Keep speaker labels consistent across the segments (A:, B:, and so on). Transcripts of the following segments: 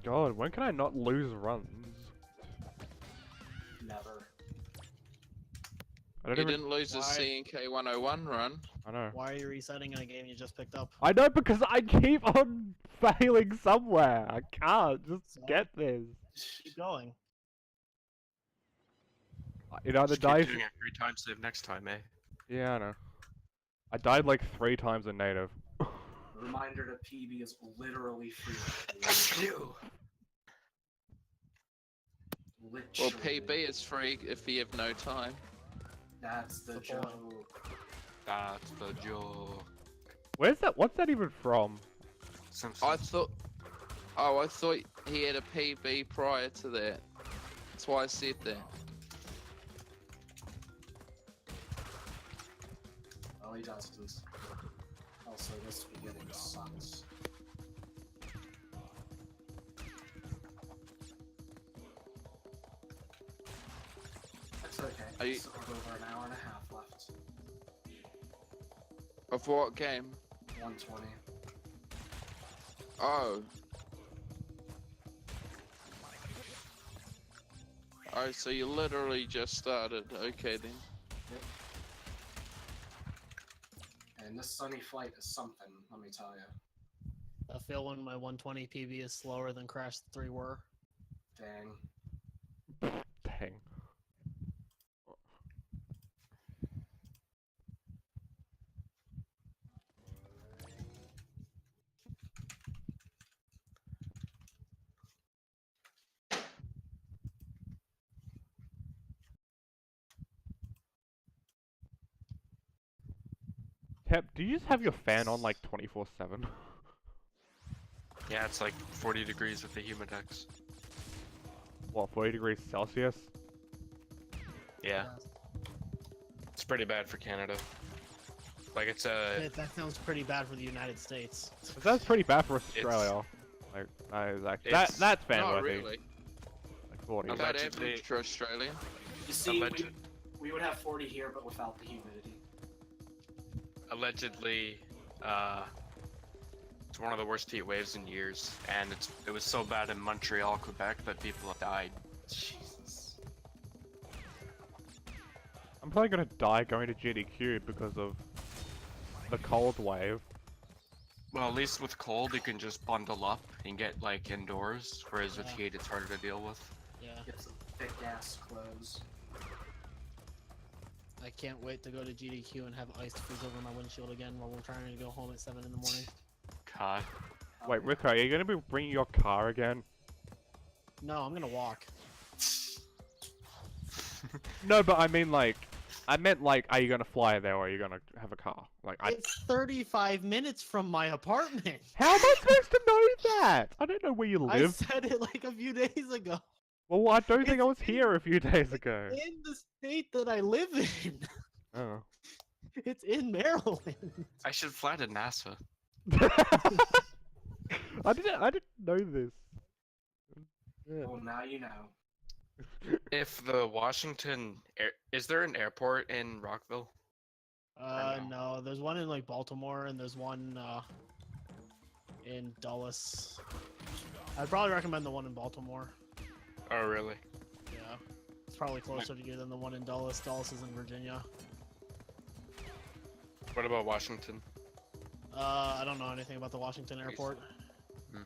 A: God, when can I not lose runs?
B: Never.
A: I don't
C: You
A: even.
C: didn't lose a
D: Why?
C: CNK 101 run.
A: I know.
D: Why are you resetting in a game you just picked up?
A: I know because I keep on failing somewhere. I can't just
D: So?
A: get this.
D: Keep going.
A: It either
E: Just keep
A: dies.
E: doing it 3 times the next time, eh?
A: Yeah, I know. I died like 3 times in native.
B: Reminder that PB is literally free.
E: Ew.
C: Well,
B: Literally.
C: PB is free if you have no time.
B: That's the
D: That's the point.
B: joke.
E: That's the joke.
A: Where's that? What's that even from?
E: Simpsons.
C: I thought. Oh, I thought he had a PB prior to that. That's why I said that.
B: Oh, he does. Also, this beginning sucks. That's okay.
C: Are you-
B: Still have over an hour and a half left.
C: Of what game?
B: 120.
C: Oh. Oh, so you literally just started. Okay then.
B: And this sunny flight is something, let me tell you.
D: I feel when my 120 PB is slower than Crash 3 were.
B: Dang.
A: Dang. Tep, do you just have your fan on like 24/7?
E: Yeah, it's like 40 degrees with the humidex.
A: What, 40 degrees Celsius?
E: Yeah, it's pretty bad for Canada. Like it's a.
D: That sounds pretty bad for the United States.
A: That's pretty bad for Australia. Like, that is actually, that's fan
C: Not
A: worthy.
C: really.
A: Like 40.
C: About
E: Allegedly-
C: average for Australia.
B: You see,
E: Alleged-
B: we would have 40 here, but without the humidity.
E: Allegedly, it's one of the worst heat waves in years, and it was so bad in Montreal, Quebec, that people have died. Jesus.
A: I'm probably gonna die going to GDQ because of the cold wave.
E: Well, at least with cold, you can just bundle up and get like indoors, whereas with
D: Yeah.
E: heat, it's harder to deal with.
D: Yeah.
B: Get some thick ass clothes.
D: I can't wait to go to GDQ and have ice freeze over my windshield again while we're trying to go home at 7 in the morning.
E: God.
A: Wait, Rico, are you gonna be bringing your car again?
D: No, I'm gonna walk.
A: No, but I mean like, I meant like, are you gonna fly there or are you gonna have a car? Like,
D: It's 35 minutes from my apartment.
A: how am I supposed to know that? I don't know where you
D: I
A: live.
D: said it like a few days ago.
A: Well, I don't think I was
D: It's
A: here a few days ago.
D: In the state that I live in.
A: Oh.
D: It's in Maryland.
E: I should fly to NASA.
A: I didn't know this. Yeah.
B: Well, now you know.
E: If the Washington is there an airport in Rockville?
D: No, there's one in like Baltimore and there's one in Dulles. I'd probably recommend the one in Baltimore.
E: Oh, really?
D: Yeah. It's probably closer to you than the one in Dulles. Dulles is in Virginia.
E: What about Washington?
D: I don't know anything about the Washington airport.
E: Hmm.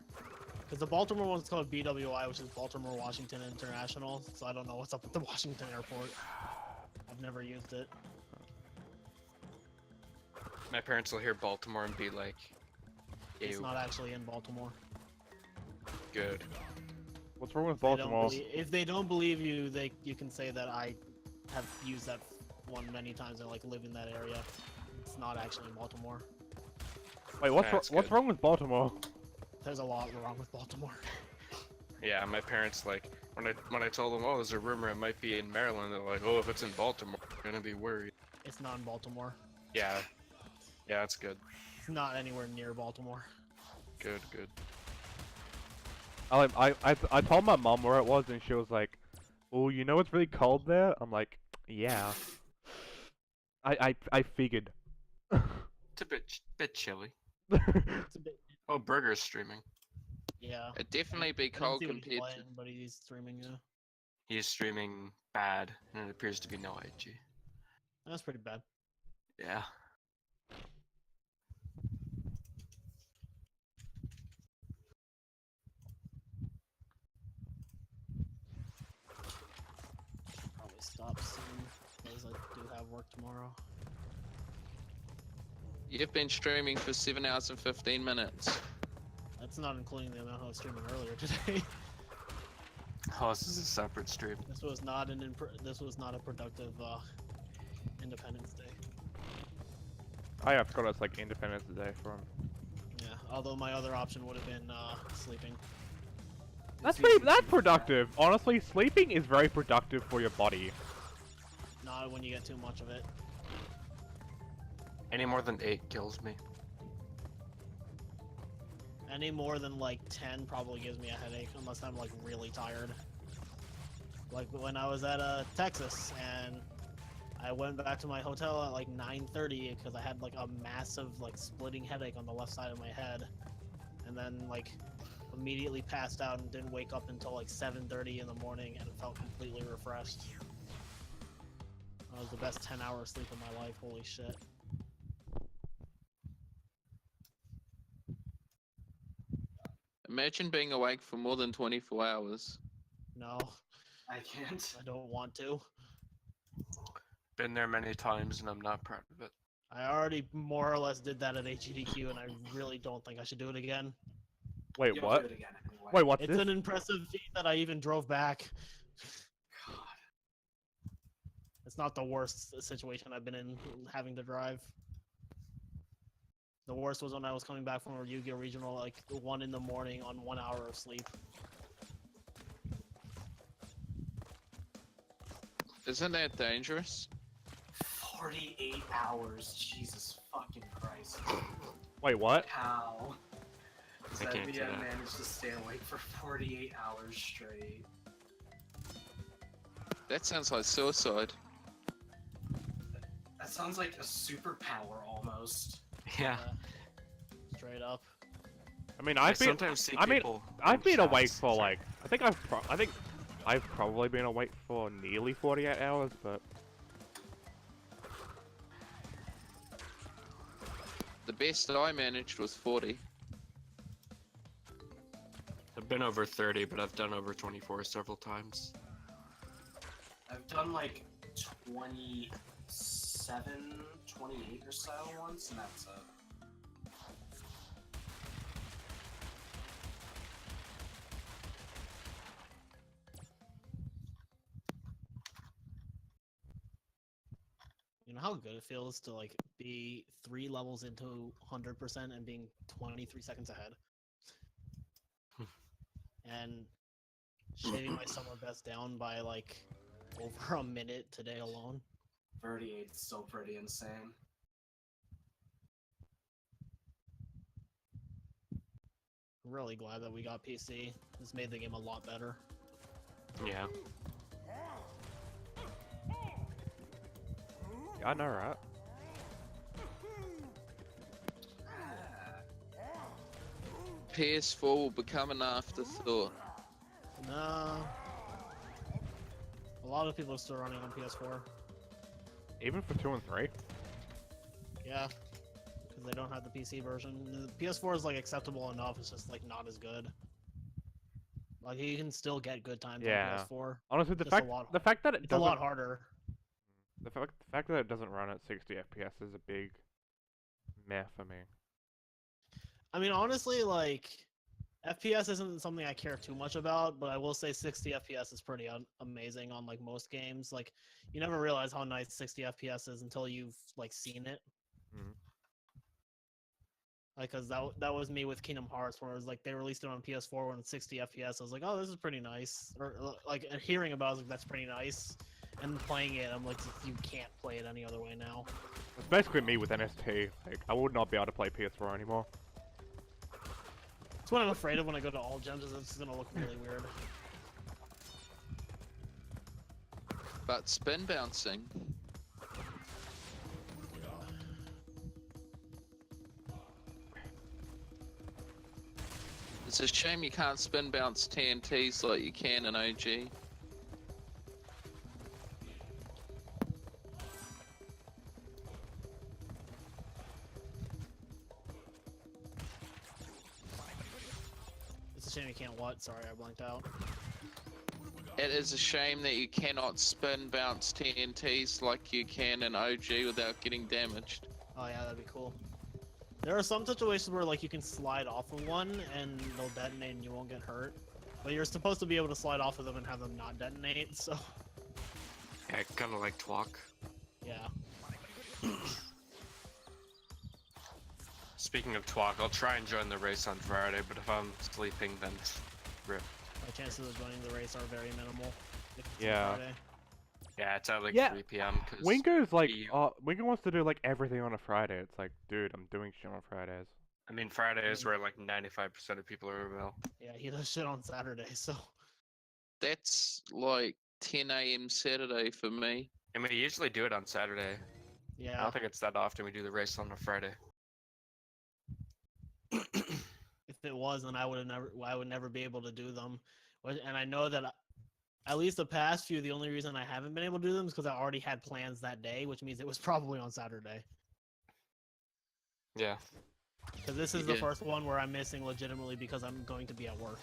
D: Because the Baltimore one's called BWI, which is Baltimore Washington International, so I don't know what's up with the Washington airport. I've never used it.
E: My parents will hear Baltimore and be like,
D: It's
E: "Ew,
D: not actually in Baltimore.
E: good."
A: What's wrong with
D: They don't
A: Baltimore?
D: if they don't believe you, you can say that I have used that one many times and like live in that area. It's not actually in Baltimore.
A: Wait, what's
E: That's
A: what's
E: good.
A: wrong with Baltimore?
D: There's a lot wrong with Baltimore.
E: Yeah, my parents like when I told them, "Oh, there's a rumor it might be in Maryland," they're like, "Oh, if it's in Baltimore, I'm gonna be worried."
D: It's not in Baltimore.
E: Yeah, yeah, that's good.
D: It's not anywhere near Baltimore.
E: Good, good.
A: I told my mom where it was and she was like, "Oh, you know it's really cold there?" I'm like, "Yeah." I figured.
E: It's a bit chilly.
D: It's a bit.
E: Oh, Burger's streaming.
D: Yeah.
C: It'd definitely be
D: I didn't
C: cold
D: see what he's
C: compared to.
D: playing, but he's streaming, yeah.
E: He is streaming bad, and it appears to be no IG.
D: That's pretty bad.
E: Yeah.
D: Probably stop soon, because I do have work tomorrow.
C: You've been streaming for 7 hours and 15 minutes.
D: That's not including the amount I was streaming earlier today.
E: Oh, this is a separate stream.
D: This was not a productive Independence Day.
A: Oh yeah, I forgot it's like Independence Day from.
D: Yeah, although my other option would have been sleeping.
A: That's productive. Honestly, sleeping is very productive for your body.
D: Not when you get too much of it.
E: Any more than 8 kills me.
D: Any more than like 10 probably gives me a headache, unless I'm like really tired. Like when I was at Texas and I went back to my hotel at like 9:30 because I had like a massive like splitting headache on the left side of my head, and then like immediately passed out and didn't wake up until like 7:30 in the morning and felt completely refreshed. That was the best 10 hours sleep of my life. Holy shit.
C: Imagine being awake for more than 24 hours.
D: No,
B: I can't.
D: I don't want to.
E: Been there many times, and I'm not proud of it.
D: I already more or less did that at HEDQ, and I really don't think I should do it again.
A: Wait,
B: You'll
A: what?
B: do it again anyway.
A: Wait, what's
D: It's
A: this?
D: an impressive feat that I even drove back.
B: God.
D: It's not the worst situation I've been in having to drive. The worst was when I was coming back from a Yu-Gi-Oh! Regional, like 1 in the morning on 1 hour of sleep.
C: Isn't that dangerous?
B: 48 hours. Jesus fucking Christ.
A: Wait, what?
B: How does
E: I
B: that
E: can't do
B: man
E: that.
B: manage to stay awake for 48 hours straight?
C: That sounds like suicide.
B: That sounds like a superpower almost.
E: Yeah.
D: Straight up.
A: I mean,
E: I
A: I've been.
E: sometimes see
A: I mean,
E: people
A: I've
E: in
A: been awake
E: chats.
A: for like. I think I've probably been awake for nearly 48 hours, but
C: The best I managed was 40.
E: I've been over 30, but I've done over 24 several times.
B: I've done like 27, 28 or so once, and that's it.
D: You know how good it feels to like be 3 levels into 100% and being 23 seconds ahead? And shaving my summer best down by like over a minute today alone.
B: 38 is still pretty insane.
D: I'm really glad that we got PC. This made the game a lot better.
E: Yeah.
A: yeah, I know, right?
C: PS4 will become an afterthought.
D: No. A lot of people are still running on PS4.
A: Even for 2 and 3.
D: Yeah. Because they don't have the PC version. The PS4 is like acceptable enough, it's just like not as good. Like you can still get good times
A: Yeah.
D: on PS4.
A: Honestly,
D: Just a
A: the fact that it
D: It's a lot
A: doesn't
D: harder.
A: the fact that it doesn't run at 60 FPS is a big meh for me.
D: I mean, honestly, like, FPS isn't something I care too much about, but I will say 60 FPS is pretty amazing on, like, most games. Like, you never realize how nice 60 FPS is until you've, like, seen it.
A: Mhm.
D: Like, cause that was me with Kingdom Hearts, where it was like, they released it on PS4 when it's 60 FPS. I was like, oh, this is pretty nice. Or, like, hearing about it, I was like, that's pretty nice. And playing it, I'm like, you can't play it any other way now.
A: It's basically me with NST. Like, I would not be able to play PS4 anymore.
D: That's what I'm afraid of when I go to all gems, is it's gonna look really weird.
C: But spin bouncing. It's a shame you can't spin bounce TNTs like you can in OG.
D: It's a shame you can't what? Sorry, I blanked out.
C: It is a shame that you cannot spin bounce TNTs like you can in OG without getting damaged.
D: Oh yeah, that'd be cool. There are some situations where like you can slide off of one and they'll detonate and you won't get hurt. But you're supposed to be able to slide off of them and have them not detonate, so
E: Yeah, kind of like Twalk.
D: yeah.
E: Speaking of Twalk, I'll try and join the race on Friday, but if I'm sleeping, then rip.
D: My chances of joining the race are very minimal. If it's on
A: Yeah.
D: Friday.
E: Yeah, it's at like
A: Yeah,
E: 3 p.m. Cause
A: Winker's like,
E: he-
A: Winker wants to do like everything on a Friday. It's like, dude, I'm doing shit on Fridays.
E: I mean, Friday is where like 95% of people are available.
D: Yeah, he does shit on Saturday, so
C: That's like 10 a.m. Saturday for me.
E: I mean, we usually do it on Saturday. I
D: yeah.
E: don't think it's that often we do the race on a Friday.
D: If it was, then I would never be able to do them. And I know that at least the past few, the only reason I haven't been able to do them is because I already had plans that day, which means it was probably on Saturday.
E: Yeah.
D: Because this is the
C: Yeah.
D: first one where I'm missing legitimately because I'm going to be at work.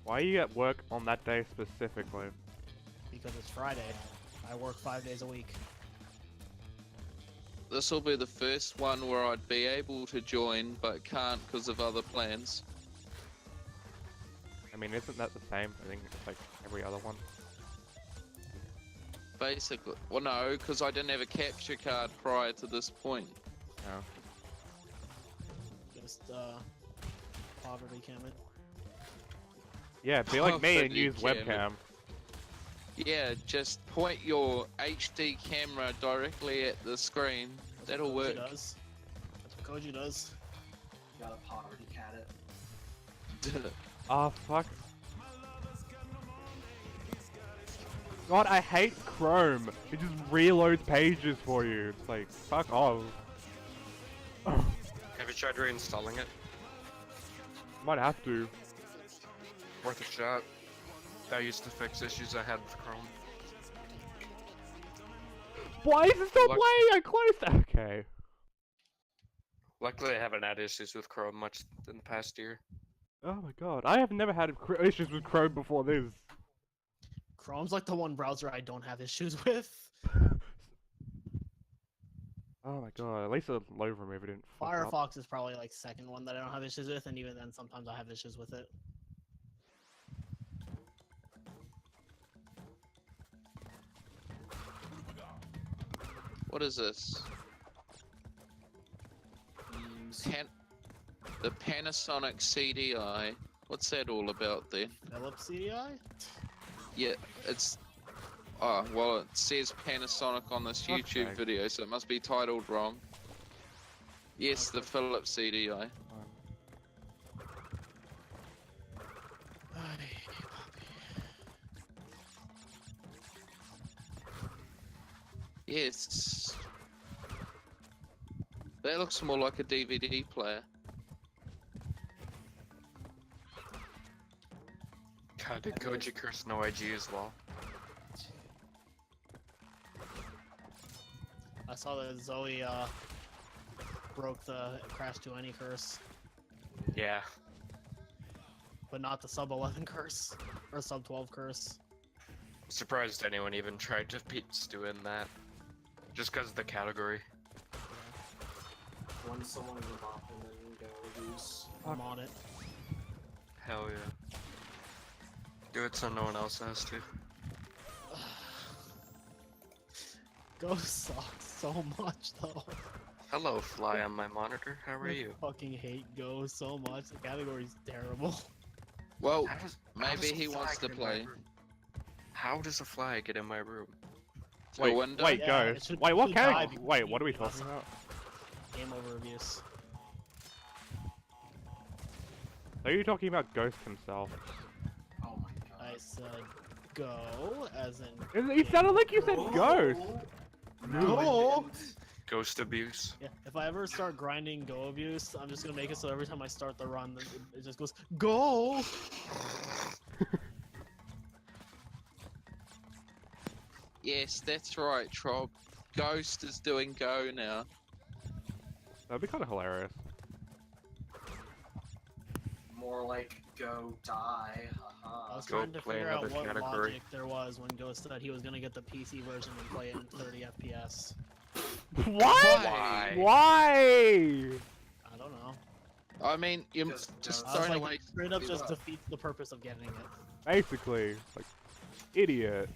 A: Why are you at work on that day specifically?
D: Because it's Friday. I work 5 days a week.
C: This will be the first one where I'd be able to join, but can't because of other plans.
A: I mean, isn't that the same? I think it's like every other one.
C: Basically, well, no, because I didn't have a capture card prior to this point.
A: No.
D: Just poverty cam it.
A: Yeah, be like me and
C: Perfectly
A: use
C: can.
A: webcam.
C: Yeah, just point your HD camera directly at the screen. That'll
D: Koji
C: work.
D: does. That's what Koji does.
B: You gotta poverty cat it.
A: Oh, fuck. God, I hate Chrome. It just reloads pages for you. It's like, fuck off.
E: Have you tried reinstalling it?
A: Might have to.
E: Worth a shot. That used to fix issues I had with Chrome.
A: Why is it still
E: Look-
A: playing? I closed. Okay.
E: Luckily, I haven't had issues with Chrome much in the past year.
A: Oh my god, I have never had issues with Chrome before this.
D: Chrome's like the one browser I don't have issues with.
A: Oh my god, at least the load remover didn't fuck up.
D: Firefox is probably like second one that I don't have issues with, and even then sometimes I have issues with it.
C: What is this?
B: Memes.
C: The Panasonic CDI. What's that all about then?
D: Philips CDI?
C: Yeah, it's... Oh, well, it says Panasonic on this
A: Fuck's
C: YouTube
A: sake.
C: video, so it must be titled wrong. Yes, the Philips CDI. Yes. That looks more like a DVD player.
E: God, did Koji curse no IG as well?
D: I saw that Zoe broke the Crash 2 Any curse,
E: Yeah.
D: but not the sub 11 curse or sub 12 curse.
E: Surprised anyone even tried to beat Stu in that. Just because of the category.
B: One someone in the bot and then go reviews.
D: I'm on it.
E: Hell yeah. Do it so no one else has to.
D: Ghost sucks so much though.
E: Hello, Fly on my monitor. How are you?
D: I fucking hate Ghost so much. The category's terrible.
C: Well,
E: How does
C: maybe
E: a
C: he
E: fly
C: wants to
E: get in my
C: play.
E: room? How does a fly get in my room?
C: To a window?
A: Wait,
D: Yeah, it
A: Ghost.
D: should-
A: Wait, what
D: should
A: kind
D: die
A: of?
D: because
A: Wait,
D: he
A: what are we
D: was-
A: talking about?
D: Game over abuse.
A: Are you talking about Ghost himself?
B: Oh my god.
D: I said go, as in
A: It sounded like you said Ghost.
B: No,
D: No.
B: I didn't.
E: Ghost abuse.
D: Yeah, if I ever start grinding Go abuse, I'm just gonna make it so every time I start the run, it just goes Go.
C: Yes, that's right, Trob. Ghost is doing Go now.
A: That'd be kind of hilarious.
B: More like go die.
D: I
B: Haha.
D: was
E: Go
D: trying to
E: play
D: figure out
E: another
D: what
E: category.
D: logic there was when Ghost said he was gonna get the PC version and play it in 30 FPS.
A: What?
E: Why?
A: Why?
D: I don't know.
C: I mean, you
B: Because
C: just
D: I was
C: don't
D: like,
C: waste.
D: straight up just
B: up.
D: defeats the purpose of getting it.
A: Basically, like, idiot.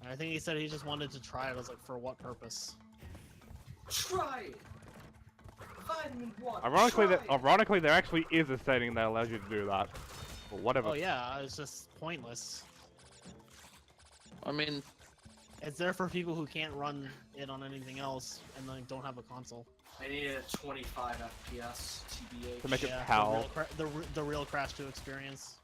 D: And I think he said he just wanted to try it. I was like, for what purpose?
B: Try it. Vitamin one.
A: Ironically, there actually is a setting that allows you to do that. But whatever.
D: Oh yeah, it's just pointless.
C: I mean,
D: It's there for people who can't run it on anything else and like don't have a console.
B: I need a 25 FPS TBH.
A: To make it
D: Yeah,
A: PAL.
D: the real Crash 2 experience.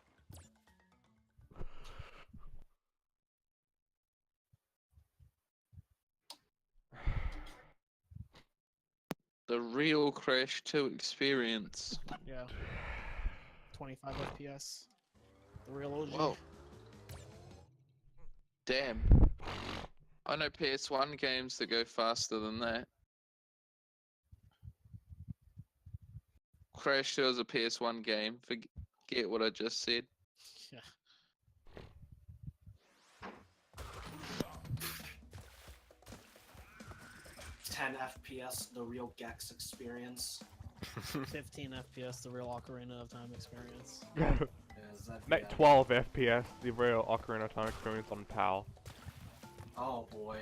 C: the real Crash 2 experience.
D: Yeah. 25 FPS. The real OG.
C: Whoa. Damn. I know PS1 games that go faster than that. Crash 2 is a PS1 game. Forget what I just said.
D: Yeah.
B: Ten FPS, the real Gex experience.
D: 15 FPS, the real Ocarina of Time experience.
B: Is that
A: Make 12 FPS, the real Ocarina of Time experience on PAL.
B: Oh boy,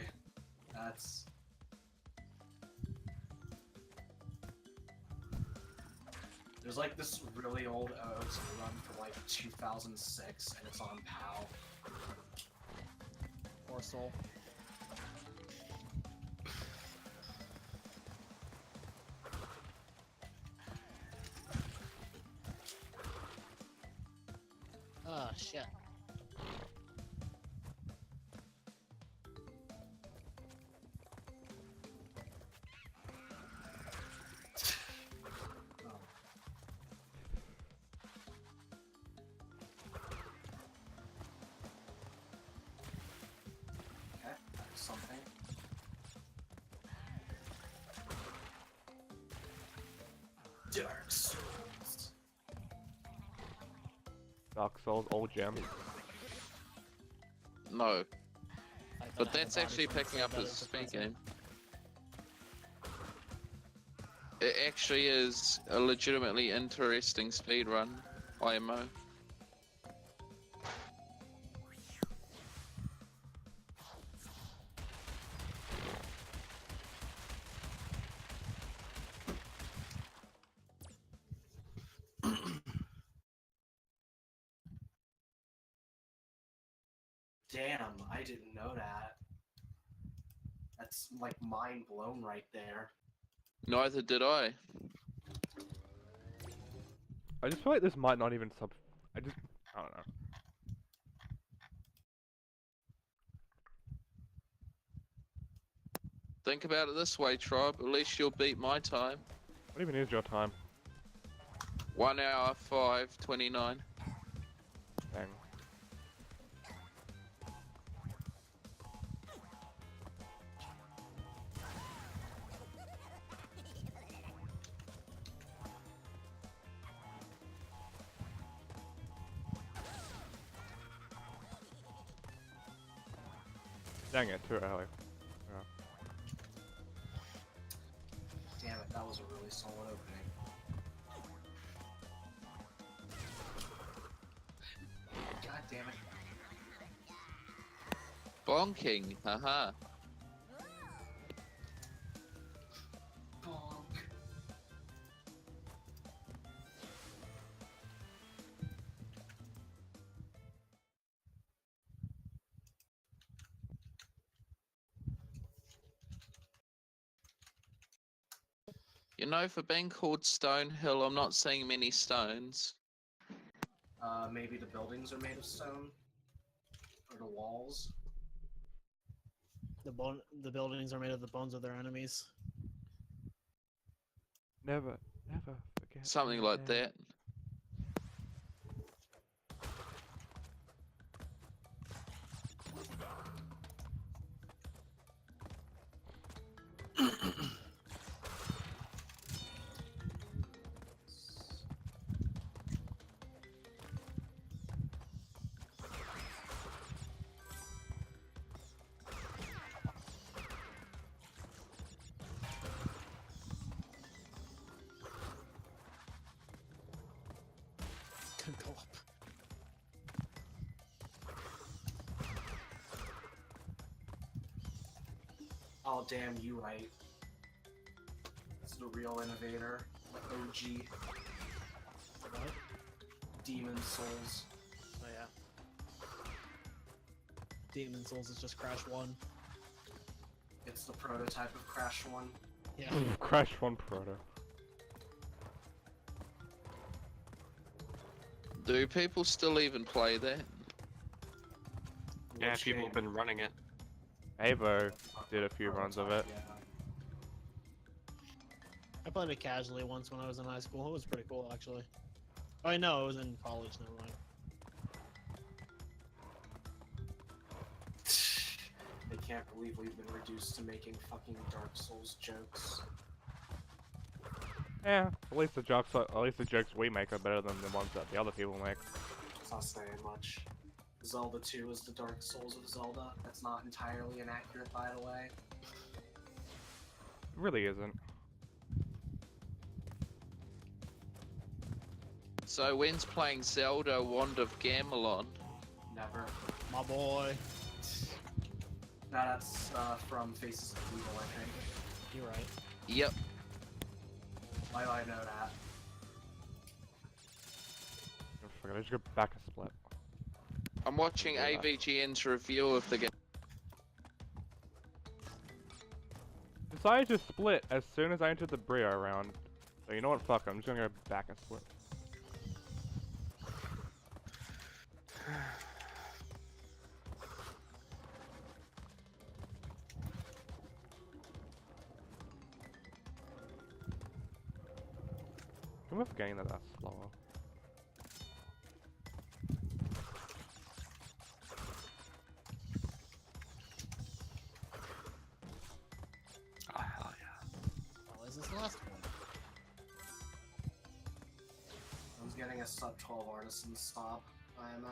B: that's. There's like this really old OOC run from like 2006, and it's on PAL.
D: Or Soul. Oh shit.
B: Oh. Okay, that's something. Dark Souls.
A: Dark Souls, old gem.
C: No.
D: Like
C: But
D: that
C: that's
D: body
C: actually
D: frame
C: picking
D: so
C: up
D: better
C: as a
D: for
C: speed
D: console.
C: game. It actually is a legitimately interesting speedrun IMO.
B: Damn, I didn't know that. That's like mind blown right there.
C: Neither did I.
A: I just feel like this might not even I don't know.
C: Think about it this way, Tribe. At least you'll beat my time.
A: What even is your time?
C: 1 hour 5:29.
A: Dang. Dang it, too early.
B: Damn it, that was a really solid opening. God damn it.
C: Bonking, haha.
B: Bonk.
C: You know, for being called Stonehill, I'm not seeing many stones.
B: Maybe the buildings are made of stone? Or the walls?
D: The buildings are made of the bones of their enemies.
A: Never, never forget.
C: Something
A: your
C: like
A: name.
C: that.
D: Could go up.
B: Oh damn, you right. It's the real innovator, the OG
D: What?
B: Demon Souls.
D: Oh yeah. Demon Souls is just Crash 1.
B: It's the prototype of Crash 1.
D: Yeah.
A: Crash 1 Proto.
C: Do people still even play that?
E: Yeah,
B: Which
E: people have
B: game?
E: been running it.
A: Avo did a few runs of it.
B: Prototype, yeah.
D: I played it casually once when I was in high school. It was pretty cool, actually. Oh, I know, it was in college, never mind.
B: I can't believe we've been reduced to making fucking Dark Souls jokes.
A: Yeah, at least the jokes we make are better than the ones that the other people make.
B: It's not saying much. Zelda 2 is the Dark Souls of Zelda. That's not entirely inaccurate, by the way.
A: It really isn't.
C: So when's playing Zelda Wand of Gamelon?
B: Never.
D: My boy.
B: No, that's from Faces of Evil, I think.
D: You're right.
C: Yep.
B: Why do I know that?
A: Oh, fuck it, I just go back a split.
C: I'm watching
A: Yeah.
C: AVGN's review of the game.
A: Decided to split as soon as I entered the Brio round. So you know what, fuck, I'm just gonna go back and split. Can we forgetting that that's slower?
E: Oh, hell yeah.
D: Oh, is this the last one?
B: I was getting a sub 12 artisan stop IMO.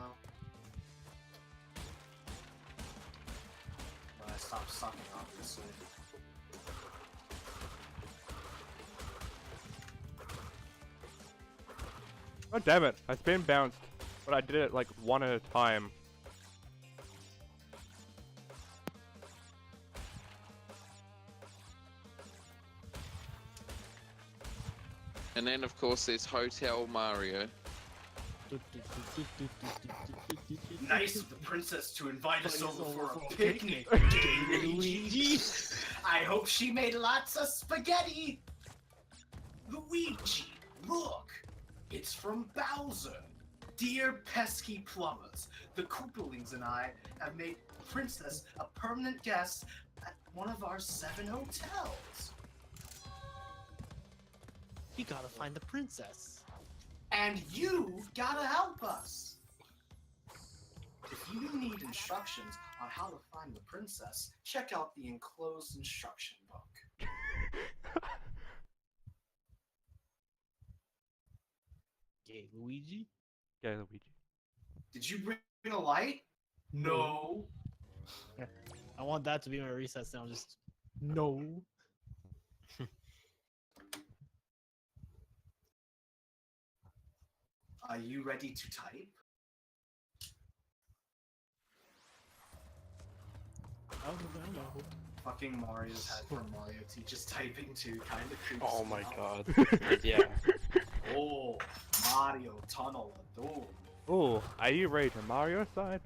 B: But I stopped sucking, obviously.
A: Oh damn it, I spin bounced, but I did it like one at a time.
C: And then of course there's Hotel Mario.
B: Nice of the princess to invite us over for a picnic, Luigi. I hope she made lots of spaghetti. Luigi, look. It's from Bowser. Dear pesky plumbers, the Koopalings and I have made Princess a permanent guest at one of our 7 hotels.
D: We gotta find the princess.
B: And you gotta help us. If you need instructions on how to find the princess, check out the enclosed instruction book.
D: Gay Luigi?
A: Yeah, Luigi.
B: Did you bring a light? No.
D: I want that to be my reset sound, just no.
B: Are you ready to type?
D: I don't know.
B: Fucking Mario's head from Mario teaches typing too kind of creeps
E: Oh
B: me
E: my
B: out.
E: god. Yeah.
B: Oh, Mario Tunnel of Doom.
A: Oh, are you ready to Mario side?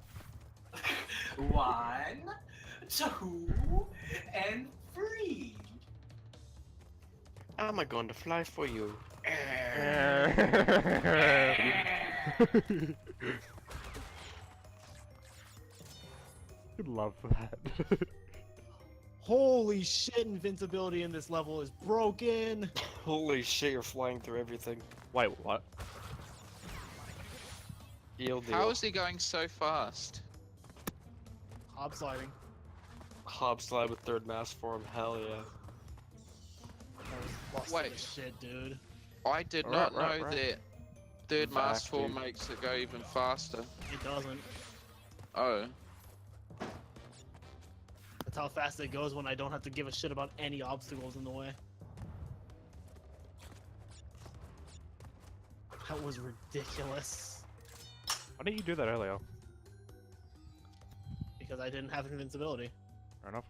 B: 1, 2, and 3.
E: How am I going to fly for you?
A: Good love for that.
D: Holy shit, invincibility in this level is broken.
E: Holy shit, you're flying through everything.
A: Wait, what?
E: Deal.
C: How is he going so fast?
D: Hop sliding.
E: Hob slide with third mass form, hell yeah.
D: That was busted
C: Wait.
D: as shit, dude.
C: I did
A: Right,
C: not know
A: right, right.
C: that third mass
E: Exactly.
C: form makes it go even faster.
D: It doesn't.
C: Oh.
D: That's how fast it goes when I don't have to give a shit about any obstacles in the way. That was ridiculous.
A: Why didn't you do that earlier?
D: Because I didn't have invincibility.
A: Fair enough.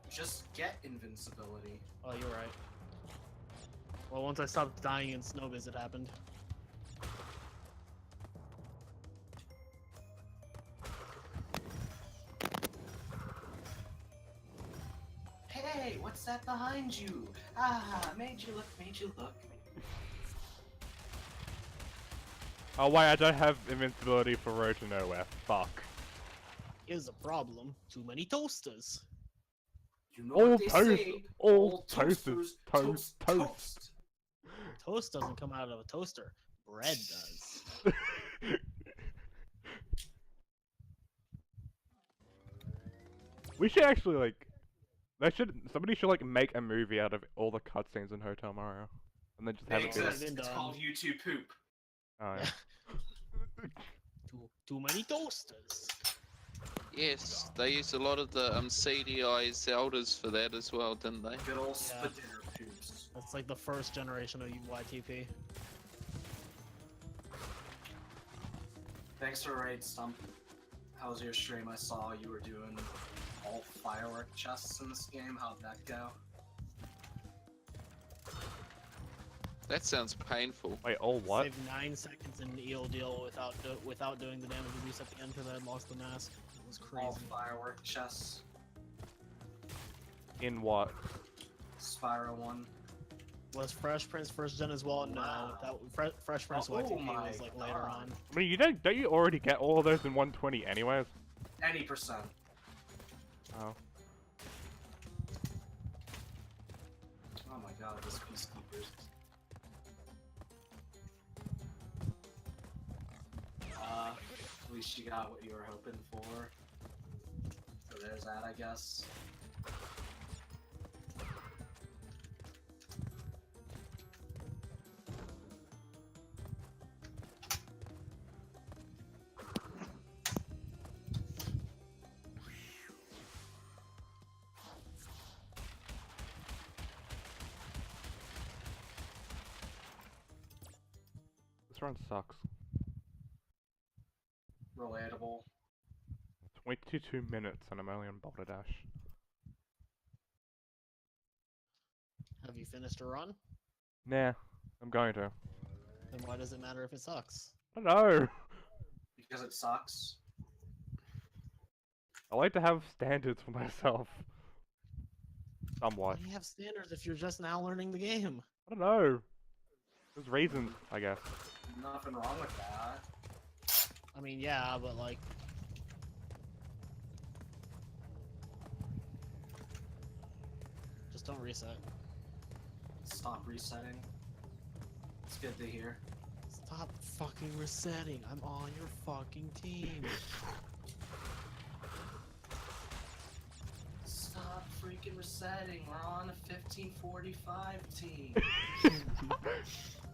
B: Just get invincibility.
D: Oh, you're right. Well, once I stopped dying in Snowbiz, it happened.
B: Hey, what's that behind you? Ah, made you look, made you look.
A: Oh wait, I don't have invincibility for Road to Nowhere. Fuck.
D: Here's a problem. Too many toasters.
B: You know
A: All
B: what they
A: toast-
B: say?
A: all
B: toasters
A: toast- toast.
D: Toast doesn't come out of a toaster. Bread does.
A: We should actually like, somebody should like make a movie out of all the cutscenes in Hotel Mario, and then just
B: They
A: have it be like,
B: exist.
D: been
B: It's
D: done.
B: called YouTube poop.
A: oh yeah.
D: Too many toasters.
C: Yes, they used a lot of the CDI Zeldas for that as well, didn't they?
B: Good old
D: Yeah.
B: Spadinner poops.
D: That's like the first generation of YTP.
B: Thanks for raid, Stump. How was your stream? I saw you were doing all firework chests in this game. How'd that go?
C: That sounds painful.
A: Wait, all what?
D: Saved 9 seconds in EO deal without doing the damage reduce at the end because I had lost the mask. It was
B: All
D: crazy.
B: firework chests.
A: In what?
B: Spyro 1.
D: Was Fresh Prince first gen as well? No,
B: Wow.
D: that Fresh Prince
B: Oh
D: YTP
B: my
D: was like later
B: God.
D: on.
A: I mean, you don't you already get all of those in 120 anyways?
B: Any percent.
A: Oh.
B: Oh my god, this peacekeepers. At least you got what you were hoping for. So there's that, I guess.
A: This run sucks.
B: Relatable.
A: 22 minutes and I'm only on Boulder Dash.
D: Have you finished a run?
A: Nah, I'm going to.
D: Then why does it matter if it sucks?
A: I don't know.
B: Because it sucks.
A: I like to have standards for myself. Somewhat.
D: Why do you have standards if you're just now learning the game?
A: I don't know. There's reasons, I guess.
B: Nothing wrong with that.
D: I mean, yeah, but like... Just don't reset.
B: Stop resetting. It's good to hear.
D: Stop fucking resetting. I'm on your fucking team.
B: Stop freaking resetting. We're on a 1545 team.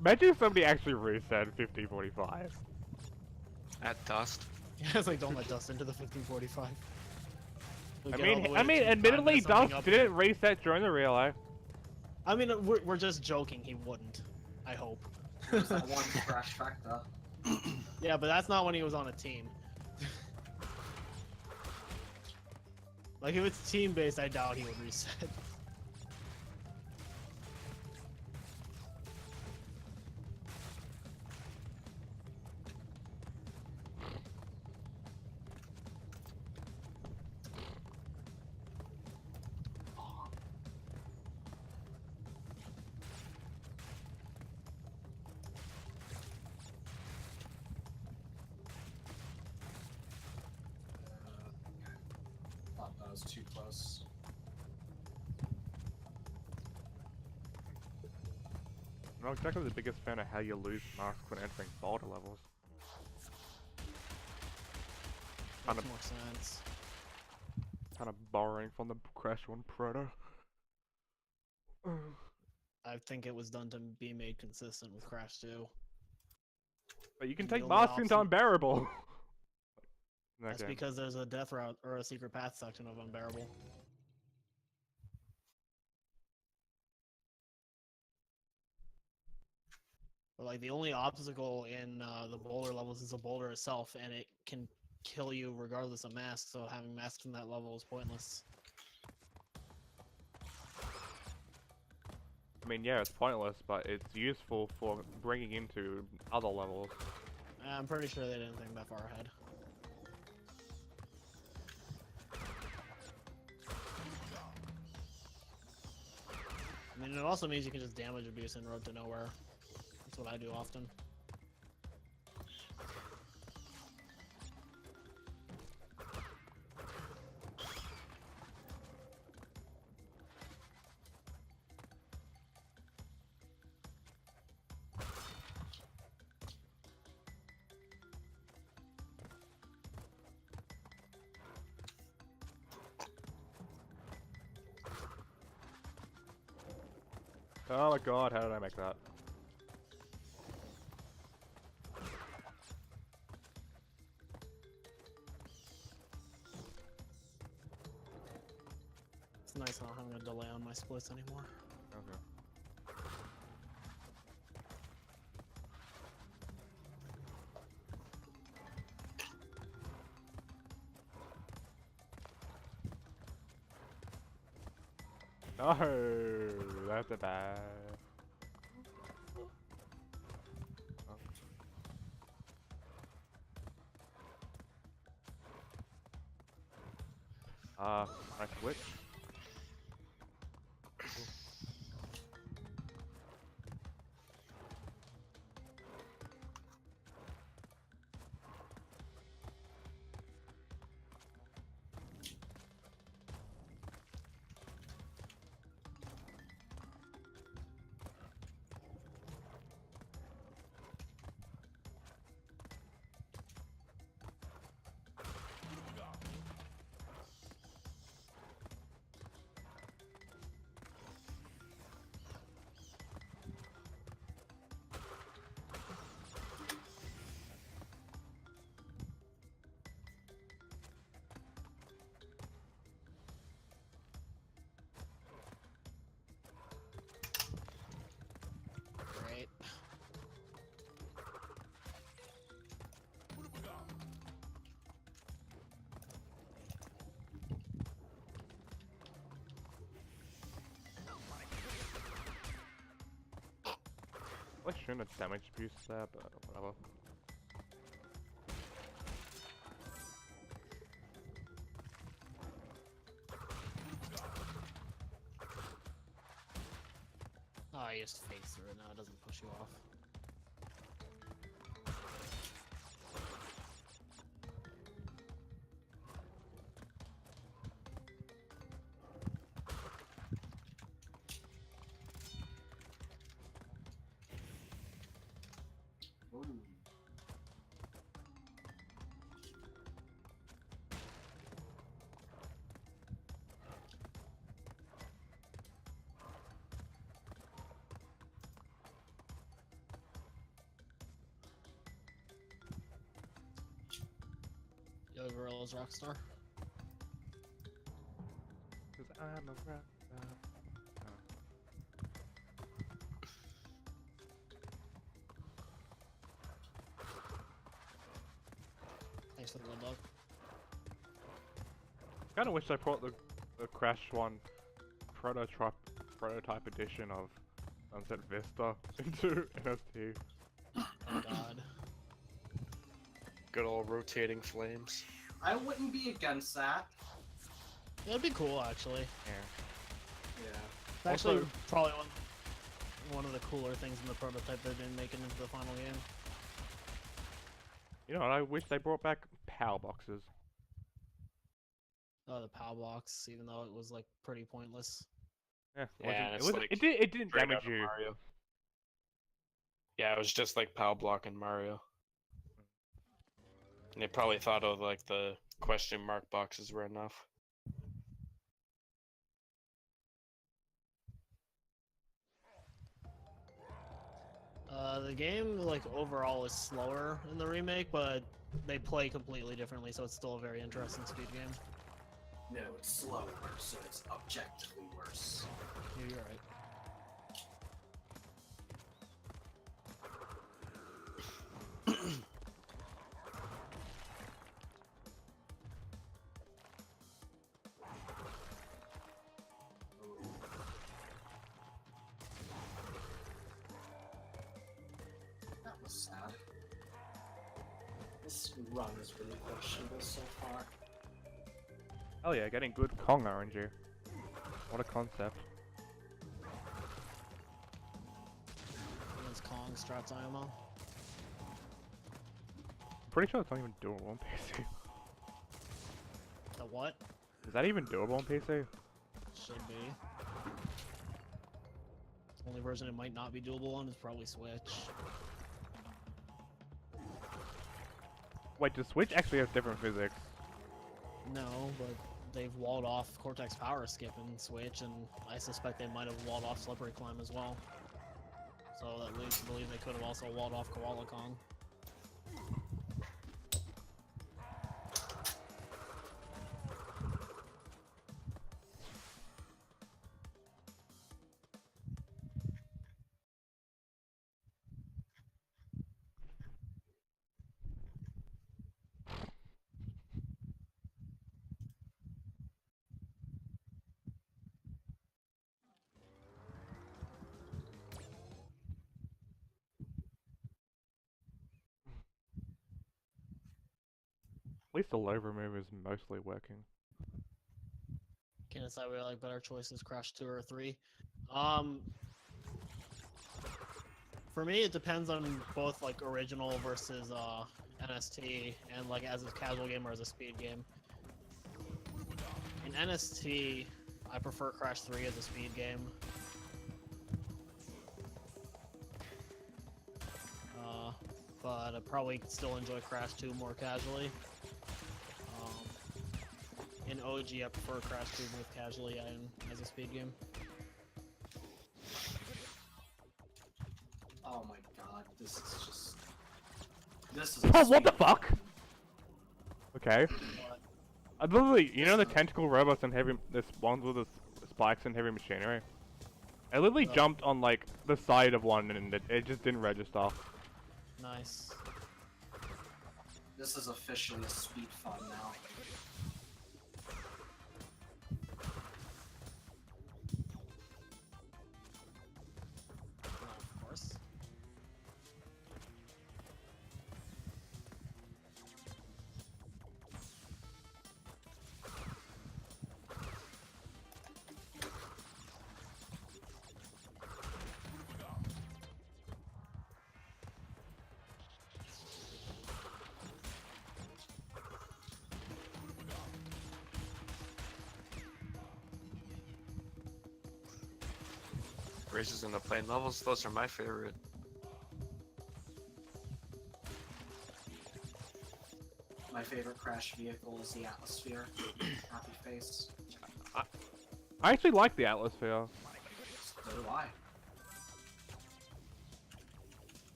A: Imagine if somebody actually reset 5045.
E: At Dust.
D: Yeah, it's like don't let Dust into the 1545. We'll
A: I
D: get all the
A: mean,
D: way
A: I
D: to
A: mean,
D: 2
A: admittedly,
D: times something
A: Dust
D: up.
A: didn't reset during the relay.
D: I mean, we're just joking. He wouldn't. I hope.
B: There's that one crash factor.
D: Yeah, but that's not when he was on a team. Like if it's team based, I doubt he would reset.
B: Thought that was too close.
A: I'm not exactly the biggest fan of how you lose masks when entering boulder levels. Kind
D: Makes
A: of,
D: more sense.
A: kind of borrowing from the Crash 1 Proto.
D: I think it was done to be made consistent with Crash 2.
A: But you can
D: And the
A: take
D: only
A: masks into
D: option-
A: Unbearable! In that
D: That's
A: game.
D: because there's a death route or a secret path section of Unbearable. But like the only obstacle in the boulder levels is the boulder itself, and it can kill you regardless of masks. So having masks in that level is pointless.
A: I mean, yeah, it's pointless, but it's useful for bringing into other levels.
D: I'm pretty sure they didn't think that far ahead. I mean, it also means you can just damage abuse in Road to Nowhere. That's what I do often.
A: Oh my god, how did I make that?
D: It's nice not having a delay on my splits anymore.
A: Okay. No, that's a bad. I switch.
D: Great.
A: I shouldn't have damage abuse there, but whatever.
D: Oh, you just face through it now, it doesn't push you off.
B: Ooh.
D: Yo, Gorilla's Rockstar.
A: Cause I'm a rock star.
D: Thanks for the red dog.
A: Kinda wish I brought the Crash 1 prototype edition of Sunset Vista into NST.
D: Oh god.
E: Good old rotating flames.
B: I wouldn't be against that.
D: That'd be cool, actually.
A: Yeah.
B: Yeah.
D: It's actually
A: Also-
D: probably one of the cooler things in the prototype they've been making into the final game.
A: You know what, I wish they brought back power boxes.
D: the POW blocks, even though it was like pretty pointless.
A: Yeah,
E: Yeah, and
A: it
E: it's
A: wasn't.
E: like
A: It didn't
E: straight
A: damage
E: out of
A: you.
E: Mario. Yeah, it was just like POW block in Mario. And they probably thought of like the question mark boxes were enough.
D: The game like overall is slower in the remake, but they play completely differently, so it's still a very interesting speed game.
B: No, it's slower, so it's objectively worse.
D: Yeah, you're right.
B: That was sad. This run is really questionable so far.
A: Oh yeah, getting good Kong RNG. What a concept.
D: Against Kong, Strats IMO.
A: Pretty sure it's not even doable on PC.
D: The what?
A: Is that even doable on PC?
D: Should be. The only version it might not be doable on is probably Switch.
A: Wait, does Switch actually have different physics?
D: No, but they've walled off Cortex Power Skip in Switch, and I suspect they might have walled off Slippery Climb as well. So that leads to believe they could have also walled off Koala Kong.
A: At least the low remove is mostly working.
D: Can't decide whether I like better choices, Crash 2 or 3. For me, it depends on both like original versus NST, and like as a casual game or as a speed game. In NST, I prefer Crash 3 as a speed game. But I probably still enjoy Crash 2 more casually. In OG, I prefer Crash 2 both casually and as a speed game.
B: Oh my god, this is just... This is
A: Oh, what the
B: speed-
A: fuck? Okay.
D: But
A: I literally, you know the tentacle robots and heavy, this ones with the spikes and heavy machinery? I literally
D: Oh.
A: jumped on like the side of one and it just didn't register.
D: nice.
B: This is officially a speed fun now.
D: Of course.
E: Races in the plane levels, those are my favorite.
B: My favorite Crash vehicle is the Atmosphere. Happy face.
A: I actually like the Atmosphere.
B: So do I.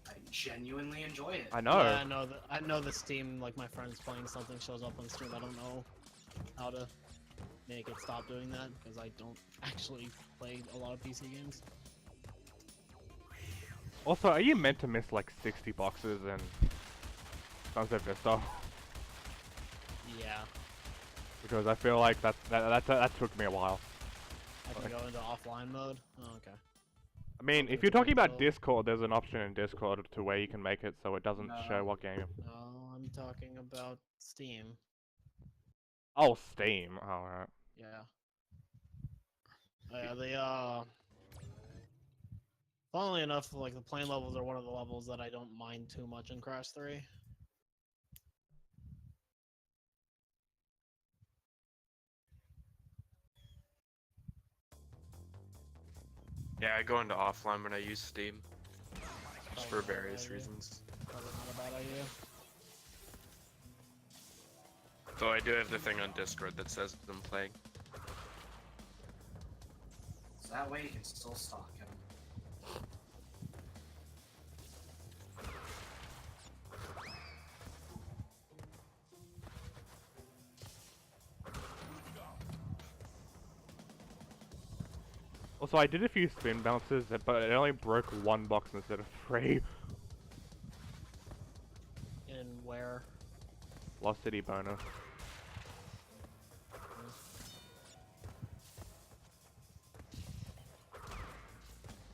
B: I genuinely enjoy it.
A: I know.
D: Yeah, I know the Steam, like my friend's playing something shows up on stream. I don't know how to make it stop doing that because I don't actually play a lot of PC games.
A: Also, are you meant to miss like 60 boxes in Sunset Vista?
D: Yeah,
A: Because I feel like that took me a while.
D: I can go into offline mode. Oh, okay.
A: I mean, if you're talking about Discord, there's an option in Discord to where you can make it so it doesn't show what game.
D: No, I'm talking about Steam.
A: Oh, Steam. Alright.
D: Yeah. Funnily enough, like the plane levels are one of the levels that I don't mind too much in Crash 3.
E: Yeah, I go into offline when I use Steam. Just for
D: Probably not a
E: various
D: bad idea.
E: reasons.
D: Probably not a bad idea.
E: Though I do have the thing on Discord that says I'm playing.
B: So that way you can still stalk him.
A: Also, I did a few spin bounces, but it only broke one box instead of 3.
D: In where?
A: Lost City bonus.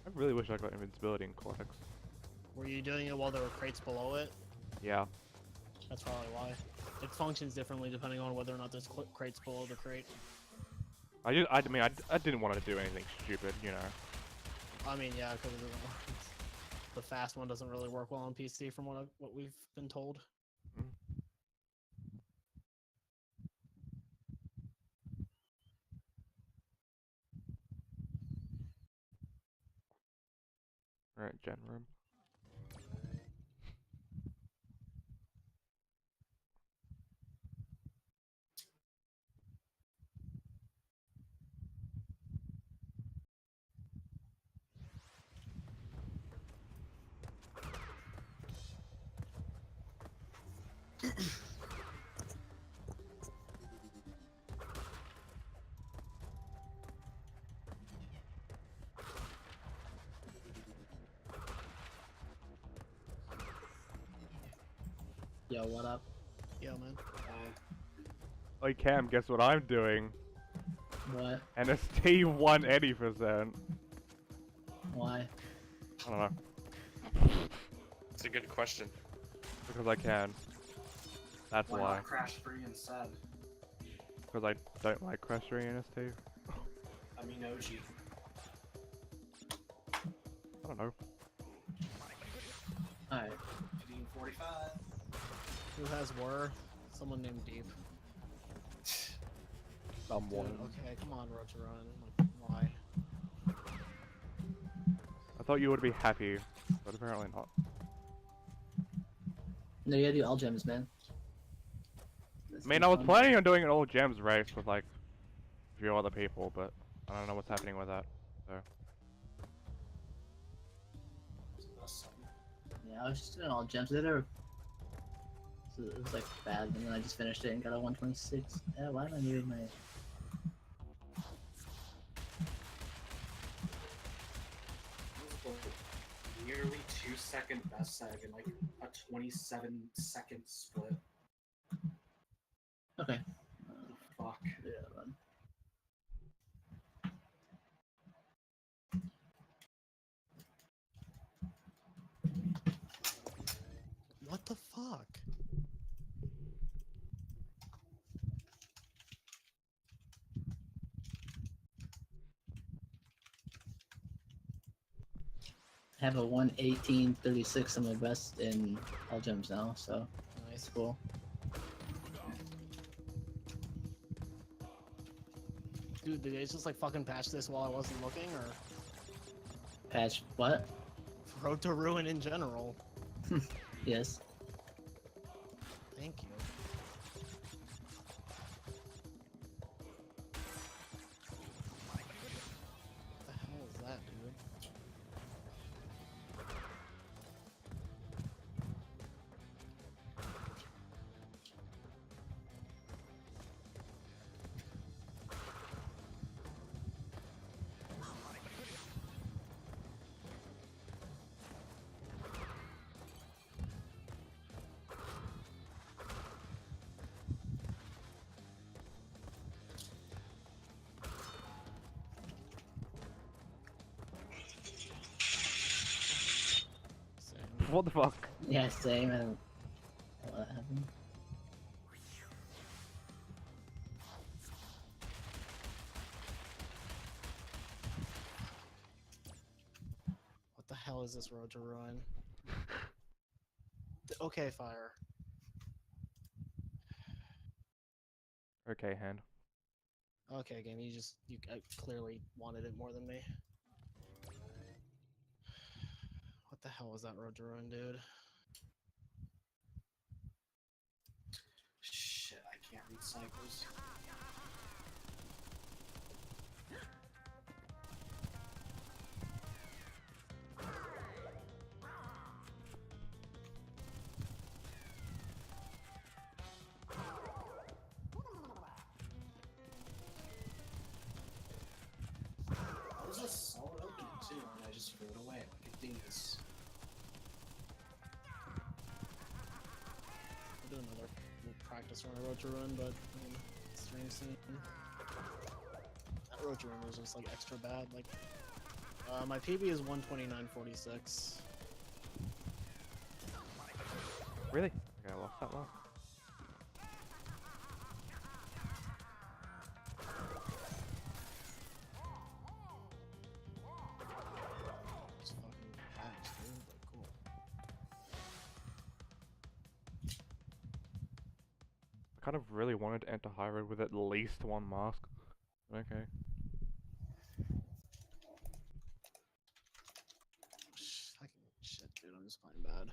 A: I really wish I got invincibility in Cortex.
D: Were you doing it while there were crates below it?
A: Yeah.
D: That's probably why. It functions differently depending on whether or not there's crates below the crate.
A: I didn't want to do anything stupid, you know.
D: I mean, yeah, because the fast one doesn't really work well on PC from what we've been told.
A: Alright, gen room.
F: Yo, what up?
D: Yeah, man.
A: Hey Cam, guess what I'm doing?
F: What?
A: NST 180%.
F: Why?
A: I don't know.
E: It's a good question.
A: Because I can. That's
B: Why
A: why.
B: not crash free instead?
A: Because I don't like Crash 3 NST.
B: I mean OG.
A: I don't know.
F: Alright.
B: 1545.
D: Who has War? Someone named Deep.
A: Someone.
D: Dude, okay, come on, Road to Run. Like, why?
A: I thought you would be happy, but apparently not.
F: No, you gotta do all gems, man.
A: I mean, I was planning on doing an all gems race with like a few other people, but I don't know what's happening with that. So
F: Yeah, I was just doing all gems. It was like bad, and then I just finished it and got a 126. Yeah, why am I muting my...
B: Nearly 2-second best seg and like a 27-second split.
F: Okay.
B: Fuck.
F: Yeah, man.
D: What the fuck?
F: I have a 118.36 on my best in all gems now, so
D: Nice.
F: it's cool.
D: Dude, did they just like fucking patch this while I wasn't looking, or
F: Patch what?
D: Road to Ruin in general?
F: Yes.
D: Thank you. What the hell is that, dude? Same.
A: what the fuck?
F: Yeah, same. And what happened?
D: What the hell is this Road to Ruin? Okay, fire.
A: Okay, hand.
D: Okay, game, you clearly wanted it more than me. What the hell was that road to ruin, dude?
B: Shit, I can't read cycles. There's a solid opening too, and I just threw it away like a dingus.
D: I'll do another practice run, a road to run, but I mean, stream soon. That road to run was just like extra bad. Like, my PB is 129.46.
A: Really? Okay, I lost that one.
D: It's fucking fast, dude, but cool.
A: I kind of really wanted to enter high road with at least one mask. Okay.
D: Fucking shit, dude, I'm just playing bad.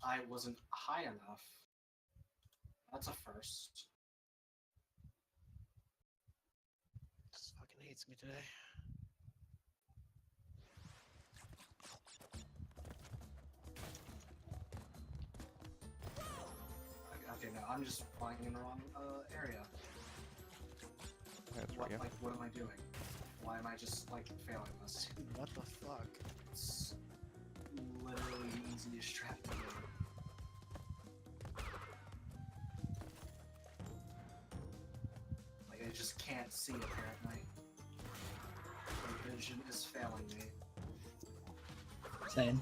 B: I wasn't high enough. That's a first.
D: Just fucking hates me today.
B: Okay, no, I'm just flying in the wrong area.
A: Yeah, that's
B: What,
A: right, yeah.
B: like, what am I doing? Why am I just, like, failing this?
D: Dude, what the fuck?
B: It's literally the easiest strat in the game. Like, I just can't see apparently. My vision is failing me.
F: Same.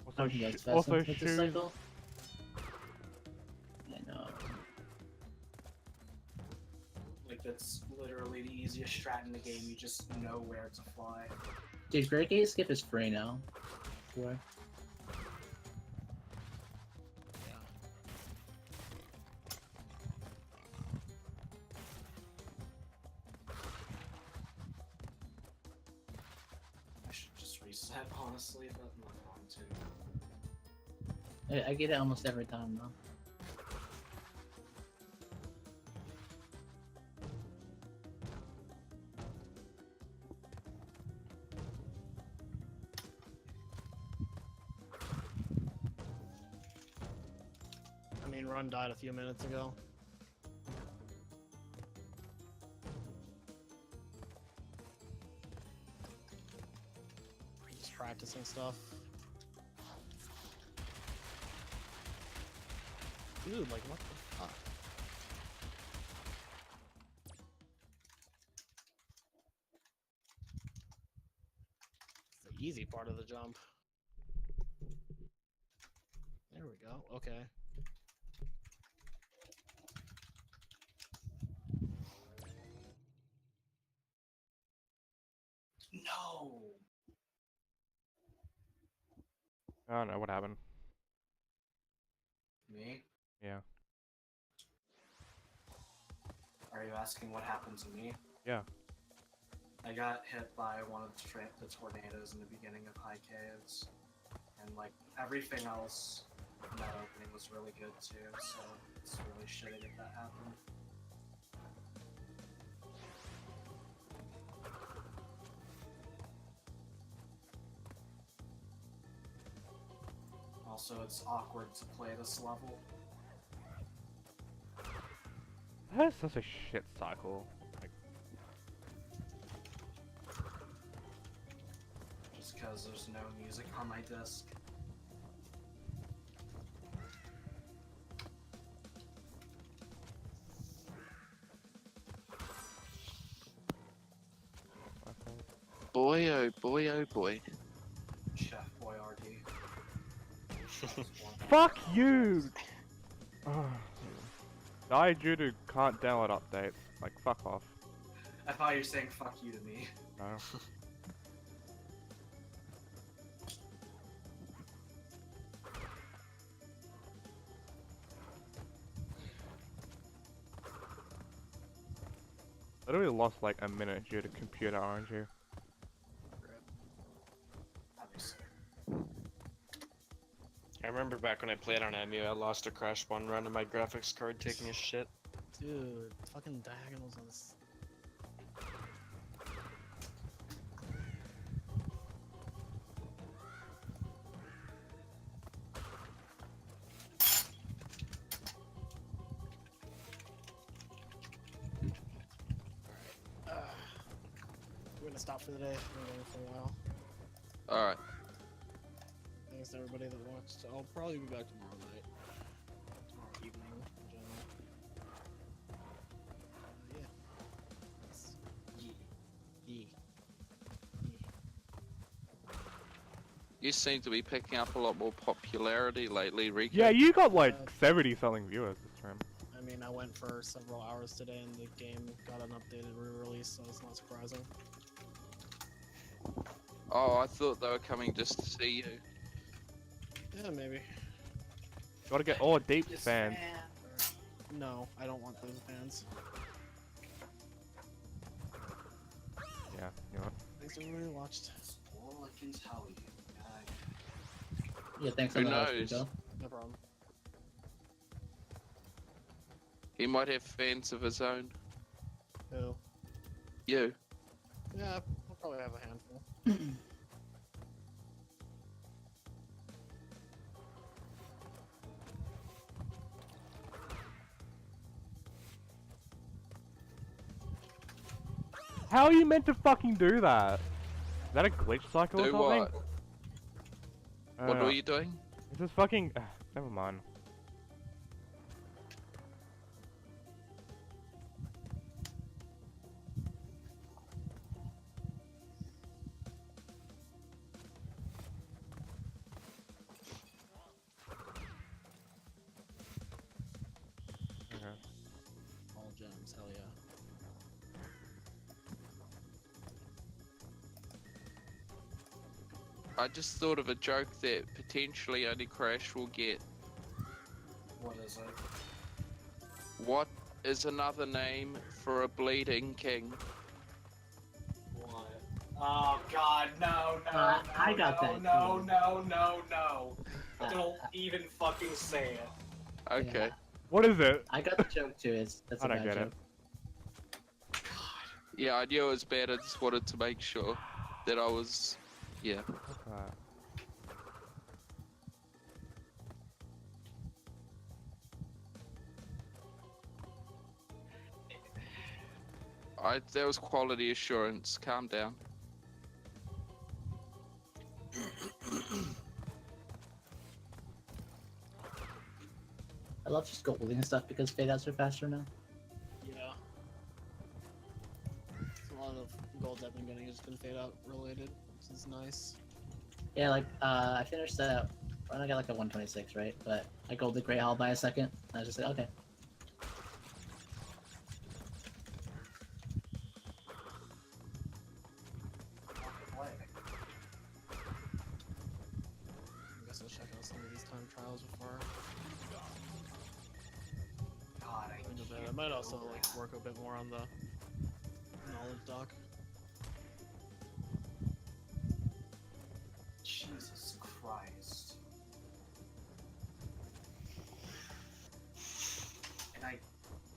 A: Also,
F: I think that's fast
A: also
F: enough with this
A: shoes.
F: cycle. I know.
B: Like, that's literally the easiest strat in the game. You just know where to fly.
F: Dude, Great Gate Skip is free now. Where?
D: Yeah.
B: I should just reset, honestly, but I'm not going to.
F: I get it almost every time though.
D: I mean, Run died a few minutes ago. Just practicing stuff. Dude, like, what the fuck? It's the easy part of the jump. There we go. Okay.
B: No!
A: I don't know what happened.
B: Me?
A: Yeah.
B: Are you asking what happened to me?
A: Yeah.
B: I got hit by one of the tornadoes in the beginning of High Caves, and like everything else in that opening was really good too, so it's really shitty that that happened. Also, it's awkward to play this level.
A: That is such a shit cycle. Like,
B: Just because there's no music on my disc.
C: Boy, oh boy, oh boy.
B: Chef Boyardee.
A: fuck you! Die due to can't download updates. Like, fuck off.
B: I thought you were saying fuck you to me.
A: No. Literally lost like a minute due to computer RNG.
B: Obviously.
E: I remember back when I played on MU, I lost a crash one run and my graphics card taking a shit.
D: Dude, fucking diagonals on this. We're gonna stop for the day. We're going for a while.
C: Alright.
D: Thanks to everybody that watched. I'll probably be back tomorrow night. Tomorrow evening, in general. Yeah. Yes. Yeah.
C: You seem to be picking up a lot more popularity lately, Rico.
A: Yeah, you got like 70 something viewers this stream.
D: I mean, I went for several hours today and the game got an updated re-release, so it's not surprising.
C: Oh, I thought they were coming just to see you.
D: Yeah, maybe.
A: Gotta get all deep
B: This
A: fans.
B: fan.
D: No, I don't want those fans.
A: Yeah, you know what?
D: Thanks to everybody who watched.
B: That's all I can tell you.
F: Yeah, thanks
C: Who
F: on the host,
C: knows?
F: Rico.
D: No problem.
C: He might have fans of his own.
D: Who?
C: You.
D: Yeah, I'll probably have a handful.
A: How are you meant to fucking do that? Is that a glitch cycle or
C: Do
A: something?
C: what? What were you doing?
A: This is fucking. Never mind. Okay.
D: All gems, hell yeah.
C: I just thought of a joke that potentially only Crash will get.
B: What is it?
C: What is another name for a bleeding king?
B: What? Oh God, no, no,
F: I
B: no,
F: got
B: no,
F: that.
B: no, no, no, no.
F: Uh,
B: Don't even fucking say it.
C: Okay.
F: Yeah.
A: What is it?
F: I got the joke too. That's
A: I
F: a
A: don't
F: bad
A: get it.
F: joke.
C: Yeah, I knew it was bad. I just wanted to make sure that I was. Yeah.
A: What's that?
C: That was quality assurance. Calm down.
F: I love just golding and stuff because fade outs are faster now.
D: Yeah. A lot of golds I've been getting has been fade out related, which is nice.
F: Yeah, like I finished that. I got like a 126, right? But I golded Great Hall by a second. And I was just like, okay.
D: I guess I'll check out some of these time trials before
B: God,
D: I go to bed. I
B: can't
D: might
B: do
D: also like
B: that.
D: work a bit more on the knowledge doc.
B: Jesus Christ.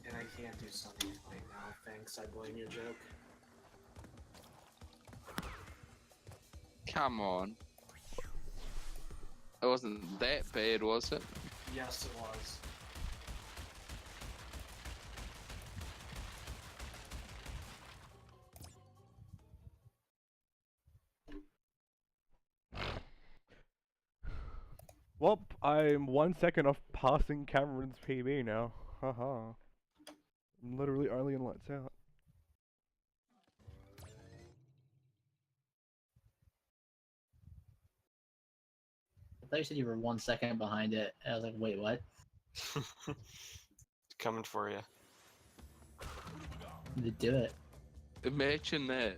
B: And I can't do something right now. Thanks, I blame your joke.
C: Come on. It wasn't that bad, was it?
B: Yes, it was.
A: Well, I'm 1 second off passing Cameron's PB now. Haha. I'm literally only in lights out.
F: I thought you said you were 1 second behind it. And I was like, wait, what?
E: Coming for you.
F: You did do it.
C: Imagine that.